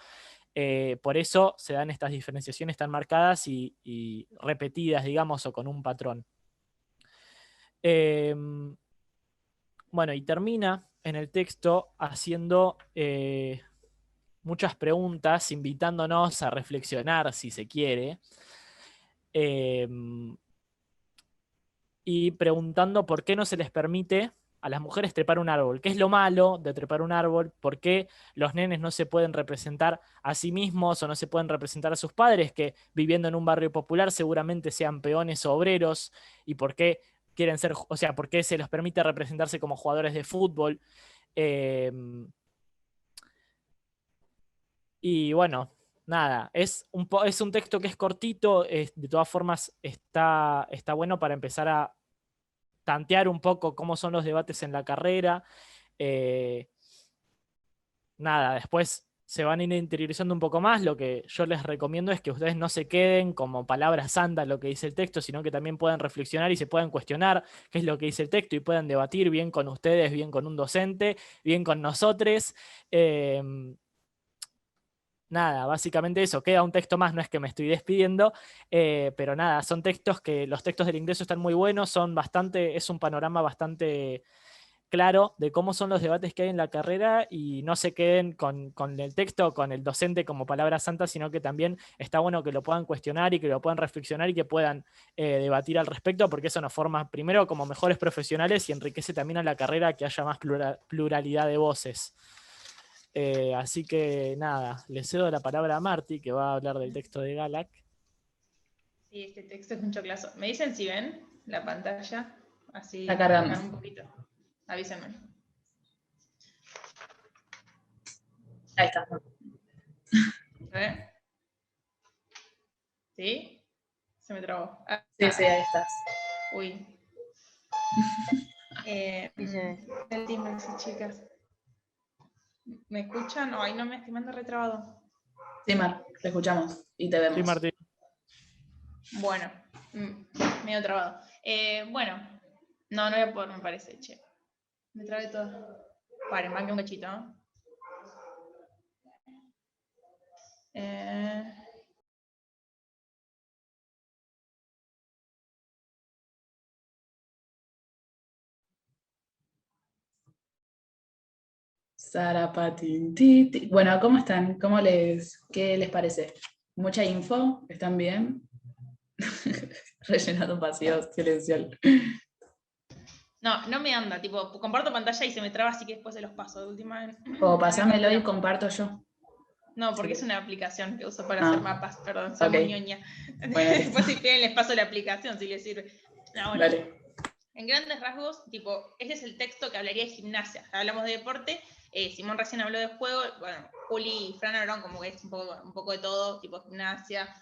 Por eso se dan estas diferenciaciones tan marcadas y repetidas, digamos, o con un patrón. Bueno, y termina en el texto haciendo muchas preguntas, invitándonos a reflexionar, si se quiere, y preguntando por qué no se les permite a las mujeres trepar un árbol. ¿Qué es lo malo de trepar un árbol? ¿Por qué los nenes no se pueden representar a sí mismos o no se pueden representar a sus padres, que viviendo en un barrio popular seguramente sean peones o obreros? ¿Y por qué quieren ser, o sea, por qué se les permite representarse como jugadores de fútbol? Y bueno, nada, es un texto que es cortito, de todas formas está bueno para empezar a tantear un poco cómo son los debates en la carrera. Nada, después se van a ir interiorizando un poco más. Lo que yo les recomiendo es que ustedes no se queden como palabras santas lo que dice el texto, sino que también puedan reflexionar y se puedan cuestionar qué es lo que dice el texto y puedan debatir bien con ustedes, bien con un docente, bien con nosotros. Nada, básicamente eso, queda un texto más, no es que me estoy despidiendo, pero nada, son textos que los textos del ingreso están muy buenos, es un panorama bastante claro de cómo son los debates que hay en la carrera y no se queden con el texto, con el docente como palabra santa, sino que también está bueno que lo puedan cuestionar y que lo puedan reflexionar y que puedan debatir al respecto, porque eso nos forma primero como mejores profesionales y enriquece también a la carrera que haya más pluralidad de voces. Así que nada, le cedo la palabra a Marti, que va a hablar del texto de Galac. Sí, este texto es un choclazo. ¿Me dicen si ven la pantalla? Así, Está cargando. un poquito. Avísenme. Ahí está. A ver. ¿Sí? Se me trabó. Sí, ahí estás. Uy. El timbre, sí, chicas. ¿Me escuchan? No, ahí no me estoy mandando retrabado. Sí, Mar, te escuchamos y te vemos. Sí, Martín. Bueno, medio trabado. Bueno, no voy a poder, me parece, che. Me trabé todo. Paren, banque un cachito, ¿no? Zarapatintiti. Bueno, ¿cómo están? ¿Qué les parece? ¿Mucha info? ¿Están bien? Rellenado vacío silencial. No me anda, tipo, comparto pantalla y se me traba, así que después se los paso. De última. O pasámelo y comparto yo. No, porque Sí. es una aplicación que uso para hacer mapas, perdón, soy Okay. muy ñoña. Bueno, después si quieren les paso la aplicación, si les sirve. No, bueno. Dale. En grandes rasgos, tipo, este es el texto que hablaría de gimnasia. Hablamos de deporte, Simón recién habló de juego, bueno, Juli y Fran hablaron como que es un poco de todo, tipo gimnasia,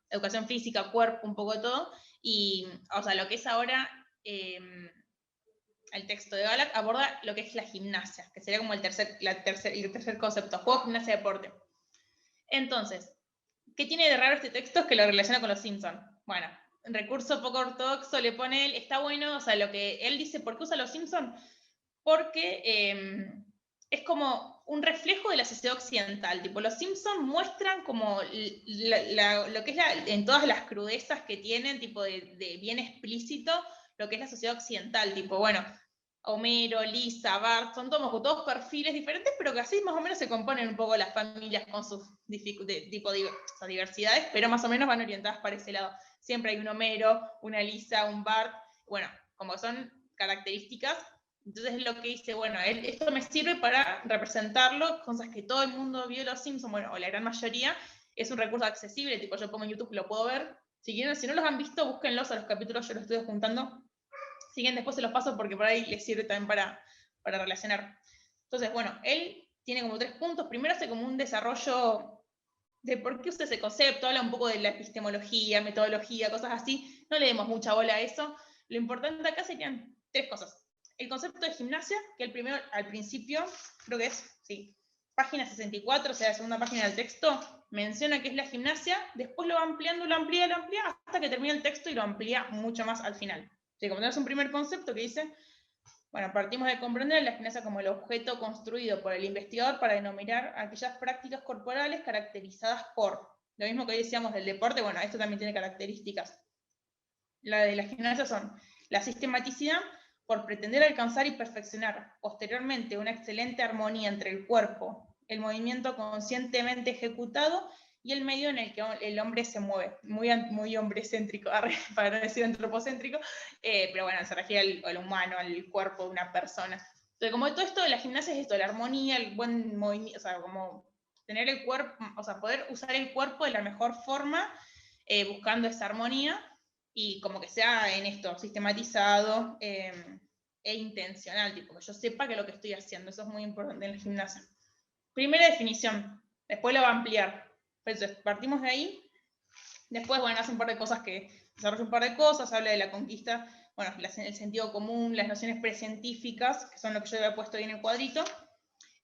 educación física, cuerpo, un poco de todo. Y, o sea, lo que es ahora, el texto de Galac aborda lo que es la gimnasia, que sería como el tercer concepto, juego, gimnasia, deporte. Entonces, ¿qué tiene de raro este texto? Es que lo relaciona con los Simpsons. Bueno, un recurso poco ortodoxo le pone él, está bueno, o sea, lo que él dice, ¿por qué usa los Simpsons? Porque es como un reflejo de la sociedad occidental. Tipo, los Simpsons muestran como lo que es en todas las crudezas que tienen, tipo de bien explícito, lo que es la sociedad occidental. Tipo, bueno, Homero, Lisa, Bart, son todos perfiles diferentes, pero que así más o menos se componen un poco las familias con sus diversidades, pero más o menos van orientadas para ese lado. Siempre hay un Homero, una Lisa, un Bart, bueno, como son características. Entonces lo que dice, bueno, esto me sirve para representarlo, cosas que todo el mundo vio Los Simpsons, bueno, o la gran mayoría, es un recurso accesible, tipo yo pongo en YouTube, lo puedo ver. Si no los han visto, búsquenlos a los capítulos, yo los estoy juntando. Siguen, después se los paso porque por ahí les sirve también para relacionar. Entonces, bueno, él tiene como 3 puntos. Primero hace como un desarrollo de por qué usa ese concepto, habla un poco de la epistemología, metodología, cosas así. No le demos mucha bola a eso. Lo importante acá serían 3 cosas. El concepto de gimnasia, que el primero al principio, creo que es, sí, página 64, o sea, la segunda página del texto, menciona qué es la gimnasia, después lo va ampliando, lo amplía, hasta que termina el texto y lo amplía mucho más al final. Si como tenemos un primer concepto que dice, bueno, partimos de comprender la gimnasia como el objeto construido por el investigador para denominar aquellas prácticas corporales caracterizadas por, lo mismo que hoy decíamos del deporte, bueno, esto también tiene características. La de la gimnasia son la sistematicidad por pretender alcanzar y perfeccionar posteriormente una excelente armonía entre el cuerpo, el movimiento conscientemente ejecutado y el medio en el que el hombre se mueve. Muy hombrecéntrico, para no decir antropocéntrico, pero bueno, se refiere al humano, al cuerpo de una persona. Entonces, como todo esto de la gimnasia es esto, la armonía, el buen movimiento, o sea, como tener el cuerpo, o sea, poder usar el cuerpo de la mejor forma, buscando esa armonía, y como que sea en esto, sistematizado e intencional, tipo, que yo sepa que lo que estoy haciendo, eso es muy importante en la gimnasia. Primera definición, después la va a ampliar. Entonces, partimos de ahí, después, bueno, hace un par de cosas desarrolla un par de cosas, habla de la conquista, bueno, el sentido común, las nociones precientíficas, que son lo que yo había puesto ahí en el cuadrito,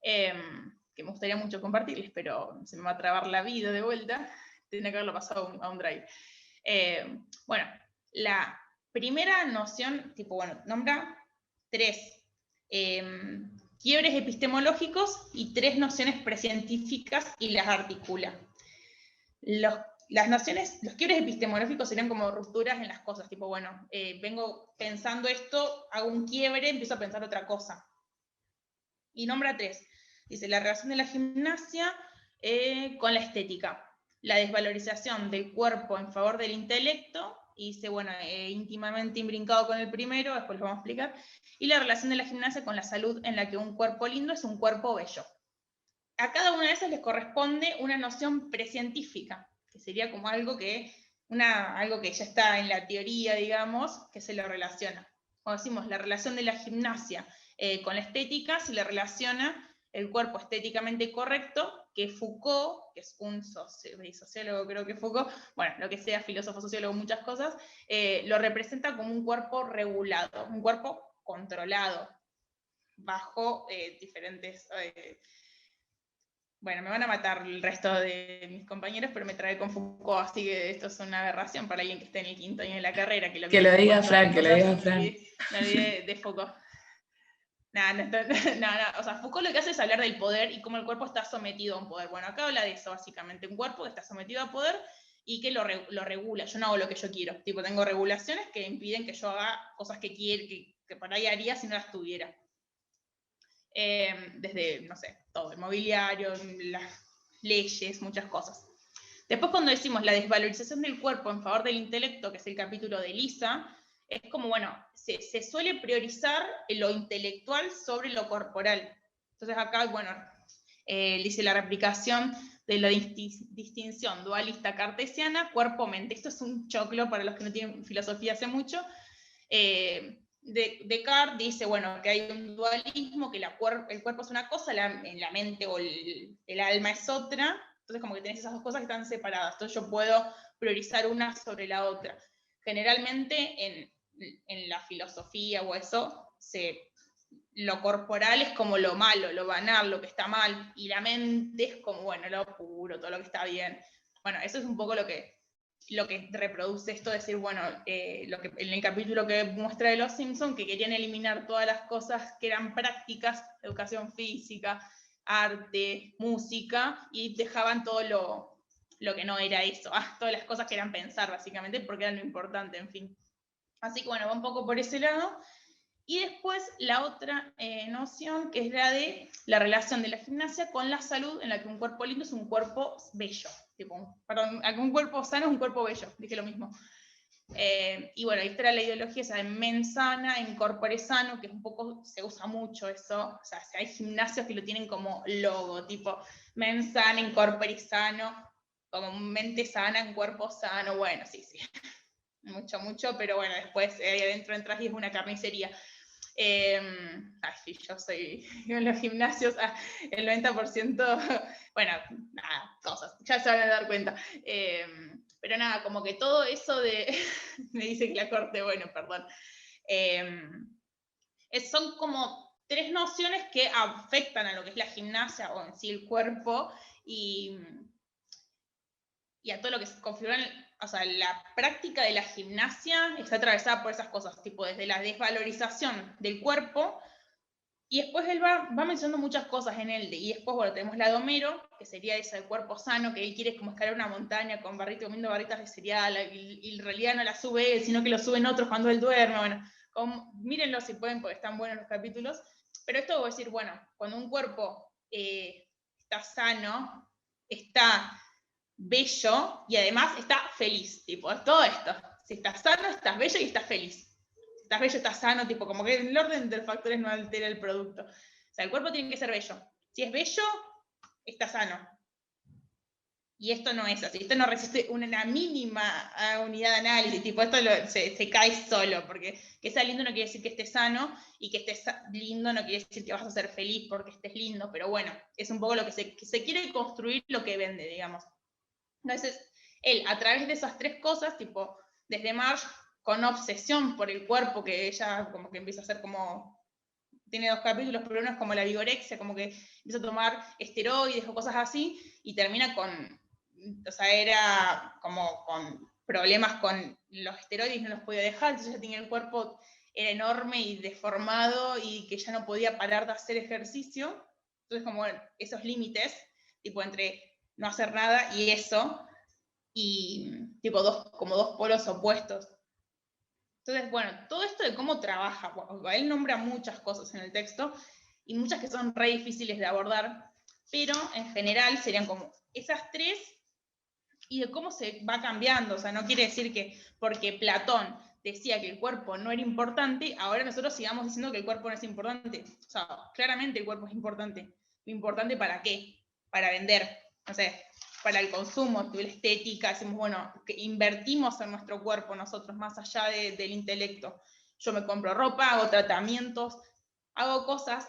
que que me gustaría mucho compartirles, pero se me va a trabar la vida de vuelta, tendría que haberlo pasado a un drive. Bueno, la primera noción, nombra 3 quiebres epistemológicos y 3 nociones precientíficas y las articula. Los quiebres epistemológicos serían como rupturas en las cosas, vengo pensando esto, hago un quiebre, empiezo a pensar otra cosa. Y nombra 3. Dice, la relación de la gimnasia con la estética, la desvalorización del cuerpo en favor del intelecto, y dice, íntimamente imbrincado con el primero, después lo vamos a explicar, y la relación de la gimnasia con la salud, en la que un cuerpo lindo es un cuerpo bello. A cada una de esas les corresponde una noción precientífica, que sería como algo que ya está en la teoría, digamos, que se lo relaciona. Cuando decimos la relación de la gimnasia con la estética, se le relaciona el cuerpo estéticamente correcto, que Foucault, que es un sociólogo, creo que Foucault, lo que sea, filósofo, sociólogo, muchas cosas, lo representa como un cuerpo regulado, un cuerpo controlado, bajo diferentes... me van a matar el resto de mis compañeros, pero me trae con Foucault, así que esto es una aberración para alguien que esté en el 5º año de la carrera. Que lo diga Frank, que lo diga Frank. Me olvidé de Foucault. No, o sea, Foucault lo que hace es hablar del poder y cómo el cuerpo está sometido a un poder. Acá habla de eso, básicamente, un cuerpo que está sometido a poder y que lo regula. Yo no hago lo que yo quiero. Tengo regulaciones que impiden que yo haga cosas que quiero, que por ahí haría si no las tuviera. Desde, no sé, todo, el mobiliario, las leyes, muchas cosas. Después, cuando decimos la desvalorización del cuerpo en favor del intelecto, que es el capítulo de Lisa, es como, se suele priorizar lo intelectual sobre lo corporal. Entonces acá, dice la replicación de la distinción dualista cartesiana, cuerpo-mente. Esto es un choclo para los que no tienen filosofía hace mucho. Descartes dice, que hay un dualismo, que el cuerpo es una cosa, la mente o el alma es otra. Entonces como que tenés esas dos cosas que están separadas. Entonces yo puedo priorizar una sobre la otra. Generalmente en la filosofía o eso, lo corporal es como lo malo, lo banal, lo que está mal, y la mente es como, lo puro, todo lo que está bien. Eso es un poco lo que reproduce esto, decir, lo que en el capítulo que muestra de Los Simpsons, que querían eliminar todas las cosas que eran prácticas, educación física, arte, música, y dejaban todo lo que no era eso, todas las cosas que eran pensar, básicamente, porque eran lo importante, en fin. Así que va un poco por ese lado. Y después la otra noción, que es la de la relación de la gimnasia con la salud, en la que un cuerpo lindo es un cuerpo bello. Un cuerpo sano es un cuerpo bello, dije lo mismo. Y ahí está la ideología esa de mens sana, in corpore sano, que un poco se usa mucho eso. O sea, hay gimnasios que lo tienen como logo, tipo mens sana, in corpore sano, como mente sana, en cuerpo sano. Sí. Mucho, pero después ahí adentro entras y es una carnicería. Yo soy en los gimnasios, el 90%, cosas, ya se van a dar cuenta. Pero nada, como que todo eso de, me dice que la corte, perdón. Son como 3 nociones que afectan a lo que es la gimnasia o en sí el cuerpo y a todo lo que se configuran. O sea, la práctica de la gimnasia está atravesada por esas cosas, desde la desvalorización del cuerpo, y después él va mencionando muchas cosas en él, y después, tenemos la de Homero, que sería esa del cuerpo sano, que él quiere como escalar una montaña comiendo barritas de cereal, y en realidad no la sube él, sino que lo suben otros cuando él duerme. Mírenlo si pueden, porque están buenos los capítulos, pero esto voy a decir, cuando un cuerpo está sano, está bello y además está feliz, todo esto. Si estás sano, estás bello y estás feliz. Si estás bello, estás sano, como que el orden de factores no altera el producto. O sea, el cuerpo tiene que ser bello. Si es bello, está sano. Y esto no es así. Esto no resiste una mínima unidad de análisis. Esto se cae solo, porque que sea lindo no quiere decir que estés sano, y que estés lindo no quiere decir que vas a ser feliz porque estés lindo, pero es un poco lo que se quiere construir, lo que vende, digamos. Entonces, él, a través de esas 3 cosas, desde Marge, con obsesión por el cuerpo, que ella como que empieza a ser como tiene 2 capítulos, pero uno es como la vigorexia, como que empieza a tomar esteroides o cosas así, y termina con, o sea, era como con problemas con los esteroides, no los podía dejar, entonces ya tenía el cuerpo, era enorme y deformado, y que ya no podía parar de hacer ejercicio. Entonces, como bueno, esos límites, tipo entre no hacer nada y eso, y tipo como dos polos opuestos. Entonces, bueno, todo esto de cómo trabaja, bueno, él nombra muchas cosas en el texto, y muchas que son re difíciles de abordar, pero en general serían como esas 3, y de cómo se va cambiando. O sea, no quiere decir que porque Platón decía que el cuerpo no era importante, ahora nosotros sigamos diciendo que el cuerpo no es importante. O sea, claramente el cuerpo es importante. ¿Importante para qué? Para vender, no sé, para el consumo, la estética. Decimos, bueno, que invertimos en nuestro cuerpo nosotros, más allá del intelecto. Yo me compro ropa, hago tratamientos, hago cosas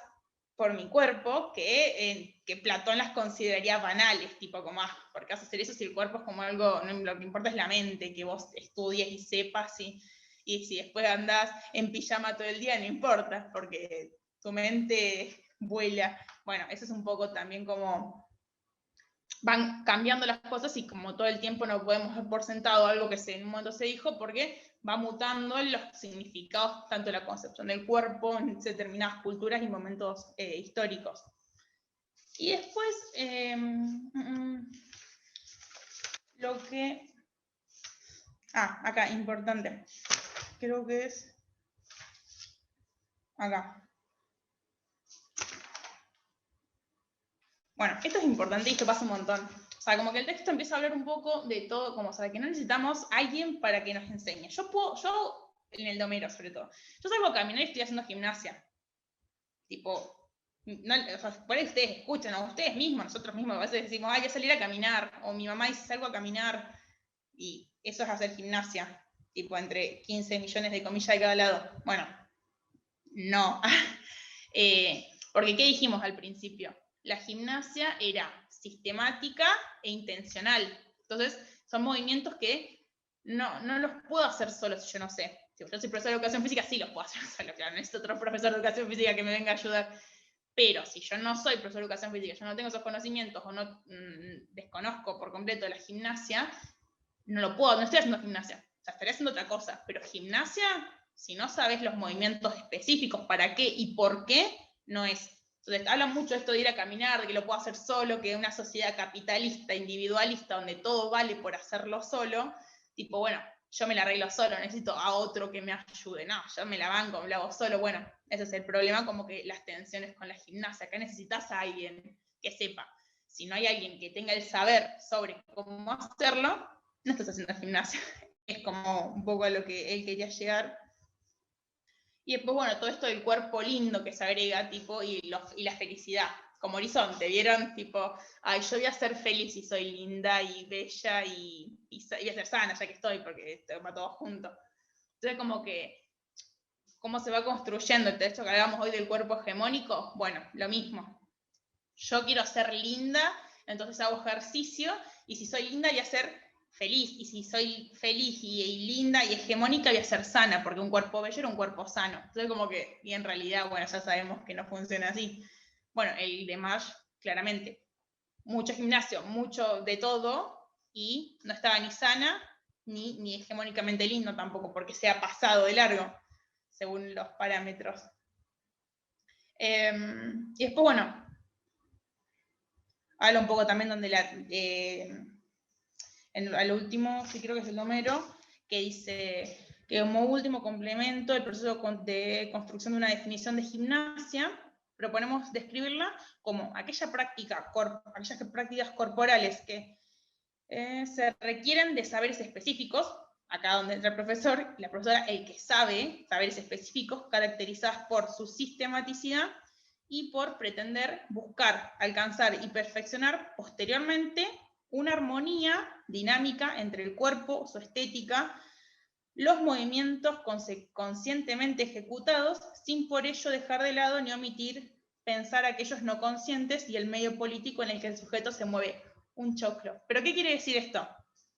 por mi cuerpo que Platón las consideraría banales, tipo como, ¿por qué vas a hacer eso si el cuerpo es como algo, no, lo que importa es la mente, que vos estudies y sepas, y si después andás en pijama todo el día, no importa, porque tu mente vuela. Bueno, eso es un poco también como van cambiando las cosas, y como todo el tiempo no podemos dar por sentado algo que en un momento se dijo, porque va mutando los significados, tanto la concepción del cuerpo en determinadas culturas y momentos históricos. Y después, lo que... acá, importante. Creo que es... Acá. Bueno, esto es importante y esto pasa un montón. O sea, como que el texto empieza a hablar un poco de todo, como, o sea, que no necesitamos a alguien para que nos enseñe. Yo, en el domero sobre todo, yo salgo a caminar y estoy haciendo gimnasia. Tipo, no, o sea, por ahí ustedes escuchan, o ustedes mismos, nosotros mismos a veces decimos, hay que salir a caminar, o mi mamá dice, salgo a caminar, y eso es hacer gimnasia, tipo, entre 15 millones de comillas de cada lado. Bueno, no. Porque, ¿qué dijimos al principio? La gimnasia era sistemática e intencional. Entonces, son movimientos que no los puedo hacer solo si yo no sé. Si yo soy profesor de educación física, sí los puedo hacer solo, claro, necesito otro profesor de educación física que me venga a ayudar. Pero si yo no soy profesor de educación física, yo no tengo esos conocimientos, o no desconozco por completo la gimnasia, no estoy haciendo gimnasia. O sea, estaría haciendo otra cosa. Pero gimnasia, si no sabes los movimientos específicos, para qué y por qué, no es. Entonces, hablan mucho de esto de ir a caminar, de que lo puedo hacer solo, que una sociedad capitalista, individualista, donde todo vale por hacerlo solo, tipo, bueno, yo me la arreglo solo, necesito a otro que me ayude. No, yo me la banco, me la hago solo. Bueno, ese es el problema, como que las tensiones con la gimnasia. Acá necesitas a alguien que sepa. Si no hay alguien que tenga el saber sobre cómo hacerlo, no estás haciendo gimnasia. Es como un poco a lo que él quería llegar. Y después, bueno, todo esto del cuerpo lindo que se agrega, tipo, y la felicidad, como horizonte, ¿vieron? Tipo, ay, yo voy a ser feliz si soy linda y bella y voy a ser sana, ya que estoy, porque va todo junto. Entonces, como que, ¿cómo se va construyendo el esto que hablamos hoy del cuerpo hegemónico? Bueno, lo mismo. Yo quiero ser linda, entonces hago ejercicio, y si soy linda voy a ser feliz, y si soy feliz y linda y hegemónica voy a ser sana, porque un cuerpo bello era un cuerpo sano. Entonces como que, y en realidad, bueno, ya sabemos que no funciona así. Bueno, el de Marsh, claramente, mucho gimnasio, mucho de todo, y no estaba ni sana, ni hegemónicamente lindo tampoco, porque se ha pasado de largo, según los parámetros. Y después, bueno, habla un poco también donde al último, sí creo que es el Homero, que dice que como último complemento del proceso de construcción de una definición de gimnasia, proponemos describirla como aquellas prácticas corporales que se requieren de saberes específicos, acá donde entra el profesor y la profesora, el que sabe saberes específicos, caracterizadas por su sistematicidad y por pretender buscar, alcanzar y perfeccionar posteriormente una armonía dinámica entre el cuerpo, su estética, los movimientos conscientemente ejecutados, sin por ello dejar de lado ni omitir pensar aquellos no conscientes y el medio político en el que el sujeto se mueve. Un choclo. ¿Pero qué quiere decir esto?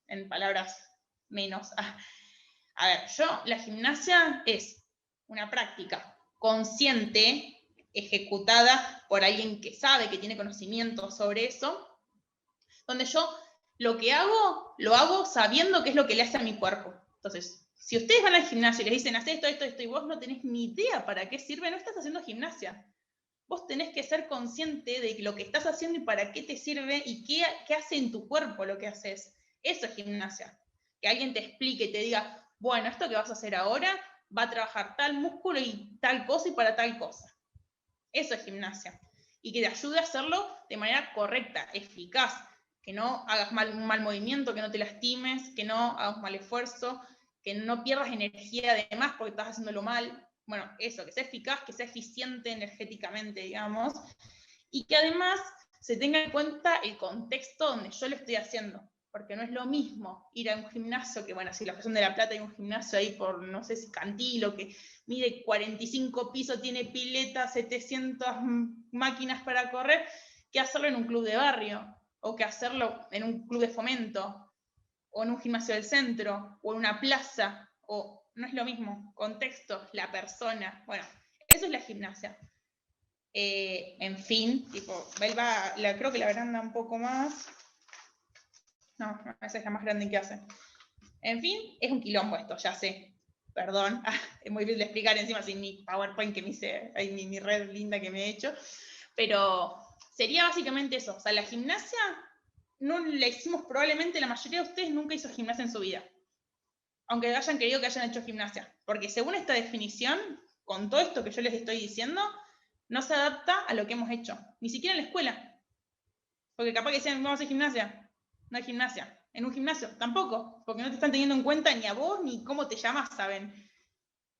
En palabras menos. A ver, la gimnasia es una práctica consciente, ejecutada por alguien que sabe, que tiene conocimiento sobre eso, donde yo lo que hago, lo hago sabiendo qué es lo que le hace a mi cuerpo. Entonces, si ustedes van al gimnasio y les dicen, haz esto, esto, esto, y vos no tenés ni idea para qué sirve, no estás haciendo gimnasia. Vos tenés que ser consciente de lo que estás haciendo y para qué te sirve y qué hace en tu cuerpo lo que haces. Eso es gimnasia. Que alguien te explique, te diga, bueno, esto que vas a hacer ahora va a trabajar tal músculo y tal cosa y para tal cosa. Eso es gimnasia. Y que te ayude a hacerlo de manera correcta, eficaz. Que no hagas un mal movimiento, que no te lastimes, que no hagas mal esfuerzo, que no pierdas energía de más porque estás haciéndolo mal. Bueno, eso, que sea eficaz, que sea eficiente energéticamente, digamos. Y que además se tenga en cuenta el contexto donde yo lo estoy haciendo. Porque no es lo mismo ir a un gimnasio, que bueno, si la Estación de La Plata hay un gimnasio ahí por, no sé si Cantilo, que mide 45 pisos, tiene pileta, 700 máquinas para correr, que hacerlo en un club de barrio, o que hacerlo en un club de fomento, o en un gimnasio del centro, o en una plaza, o no es lo mismo, contexto, la persona, bueno, eso es la gimnasia. En fin, tipo, creo que la agranda un poco más. No, esa es la más grande que hace. En fin, es un quilombo esto, ya sé. Perdón, es muy difícil de explicar encima sin mi PowerPoint que me hice, ahí mi red linda que me he hecho. Pero sería básicamente eso. O sea, la gimnasia no la hicimos, probablemente la mayoría de ustedes nunca hizo gimnasia en su vida. Aunque hayan querido que hayan hecho gimnasia. Porque según esta definición, con todo esto que yo les estoy diciendo, no se adapta a lo que hemos hecho. Ni siquiera en la escuela. Porque capaz que decían, vamos a hacer gimnasia. No hay gimnasia. En un gimnasio, tampoco, porque no te están teniendo en cuenta ni a vos ni cómo te llamas, ¿saben?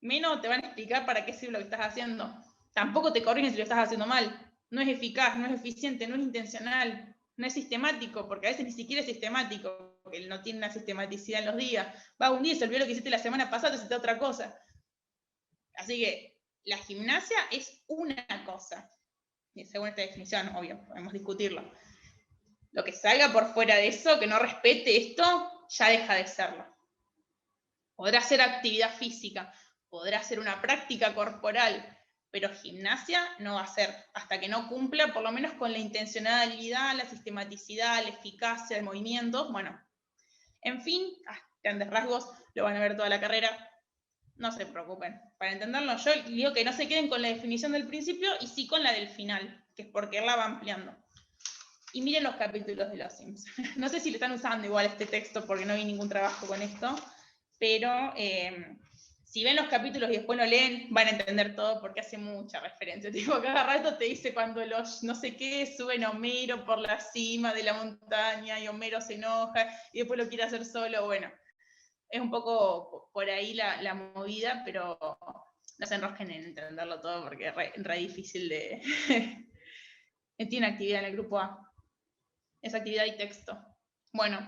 Menos te van a explicar para qué sirve lo que estás haciendo. Tampoco te corrigen si lo estás haciendo mal. No es eficaz, no es eficiente, no es intencional, no es sistemático, porque a veces ni siquiera es sistemático, porque él no tiene una sistematicidad en los días. Va un día y se olvidó lo que hiciste la semana pasada, te hiciste otra cosa. Así que la gimnasia es una cosa. Y según esta definición, obvio, podemos discutirlo. Lo que salga por fuera de eso, que no respete esto, ya deja de serlo. Podrá ser actividad física, podrá ser una práctica corporal, pero gimnasia no va a ser, hasta que no cumpla por lo menos con la intencionalidad, la sistematicidad, la eficacia de movimientos. Bueno, en fin, a grandes rasgos, lo van a ver toda la carrera. No se preocupen. Para entenderlo, yo digo que no se queden con la definición del principio y sí con la del final, que es porque él la va ampliando. Y miren los capítulos de Los Sims. No sé si le están usando igual este texto porque no vi ningún trabajo con esto, pero si ven los capítulos y después lo leen, van a entender todo porque hace mucha referencia. Tipo, cada rato te dice cuando los no sé qué suben a Homero por la cima de la montaña y Homero se enoja y después lo quiere hacer solo. Bueno, es un poco por ahí la movida, pero no se enrosquen en entenderlo todo porque es re difícil de... Tiene actividad en el grupo A. Es actividad y texto. Bueno,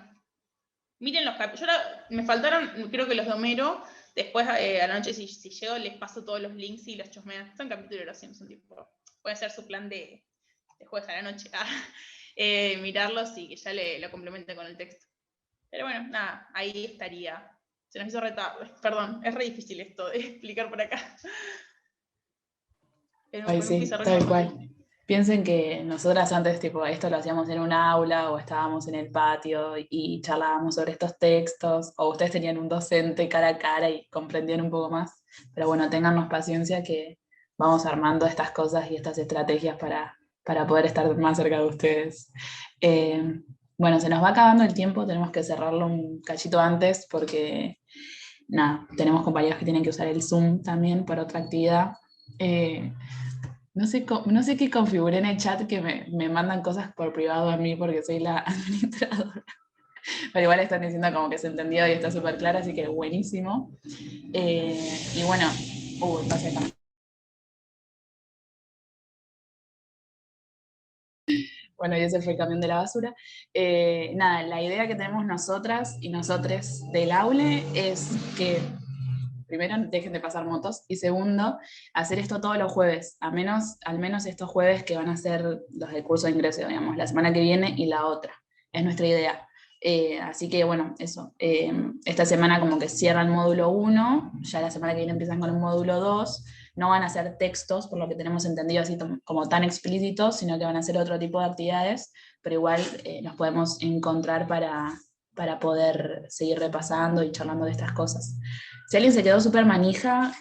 miren los capítulos. Me faltaron, creo que los de Homero. Después, a la noche, si llego, les paso todos los links y los chusmean. Son capítulos de Los Simpsons, tipo. Puede ser su plan de jueves a la noche. Mirarlos y que ya lo complemente con el texto. Pero bueno, nada, ahí estaría. Se nos hizo re tarde. Perdón, es re difícil esto de explicar por acá. Pero Ay, sí, tal cual. Piensen que nosotras antes, tipo, esto lo hacíamos en un aula o estábamos en el patio y charlábamos sobre estos textos, o ustedes tenían un docente cara a cara y comprendían un poco más. Pero bueno, téngannos paciencia que vamos armando estas cosas y estas estrategias para poder estar más cerca de ustedes. Bueno, se nos va acabando el tiempo, tenemos que cerrarlo un cachito antes porque, nada, tenemos compañeros que tienen que usar el Zoom también para otra actividad. No sé qué configuré en el chat que me mandan cosas por privado a mí porque soy la administradora. Pero igual están diciendo como que se entendió y está súper clara, así que buenísimo. Y bueno, no sé. Bueno, y ese fue el camión de la basura. Nada, la idea que tenemos nosotras y nosotres del aule es que primero, dejen de pasar motos, y segundo, hacer esto todos los jueves, al menos estos jueves que van a ser los del curso de ingreso, digamos, la semana que viene y la otra, es nuestra idea. Así que bueno, eso, esta semana como que cierran módulo 1, ya la semana que viene empiezan con el módulo 2, no van a ser textos, por lo que tenemos entendido así como tan explícitos, sino que van a ser otro tipo de actividades, pero igual nos podemos encontrar para poder seguir repasando y charlando de estas cosas. Si alguien se quedó súper manija,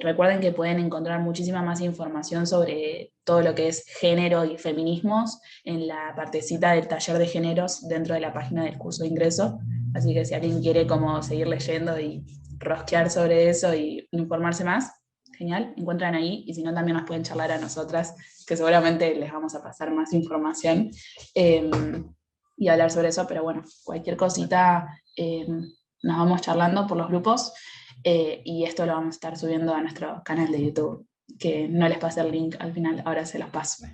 recuerden que pueden encontrar muchísima más información sobre todo lo que es género y feminismos en la partecita del taller de géneros dentro de la página del curso de ingreso. Así que si alguien quiere como seguir leyendo y rosquear sobre eso y informarse más, genial, encuentran ahí, y si no también nos pueden charlar a nosotras, que seguramente les vamos a pasar más información y hablar sobre eso, pero bueno, cualquier cosita nos vamos charlando por los grupos, y esto lo vamos a estar subiendo a nuestro canal de YouTube, que no les pasé el link al final, ahora se los paso.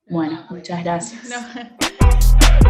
Bueno, muchas gracias. No.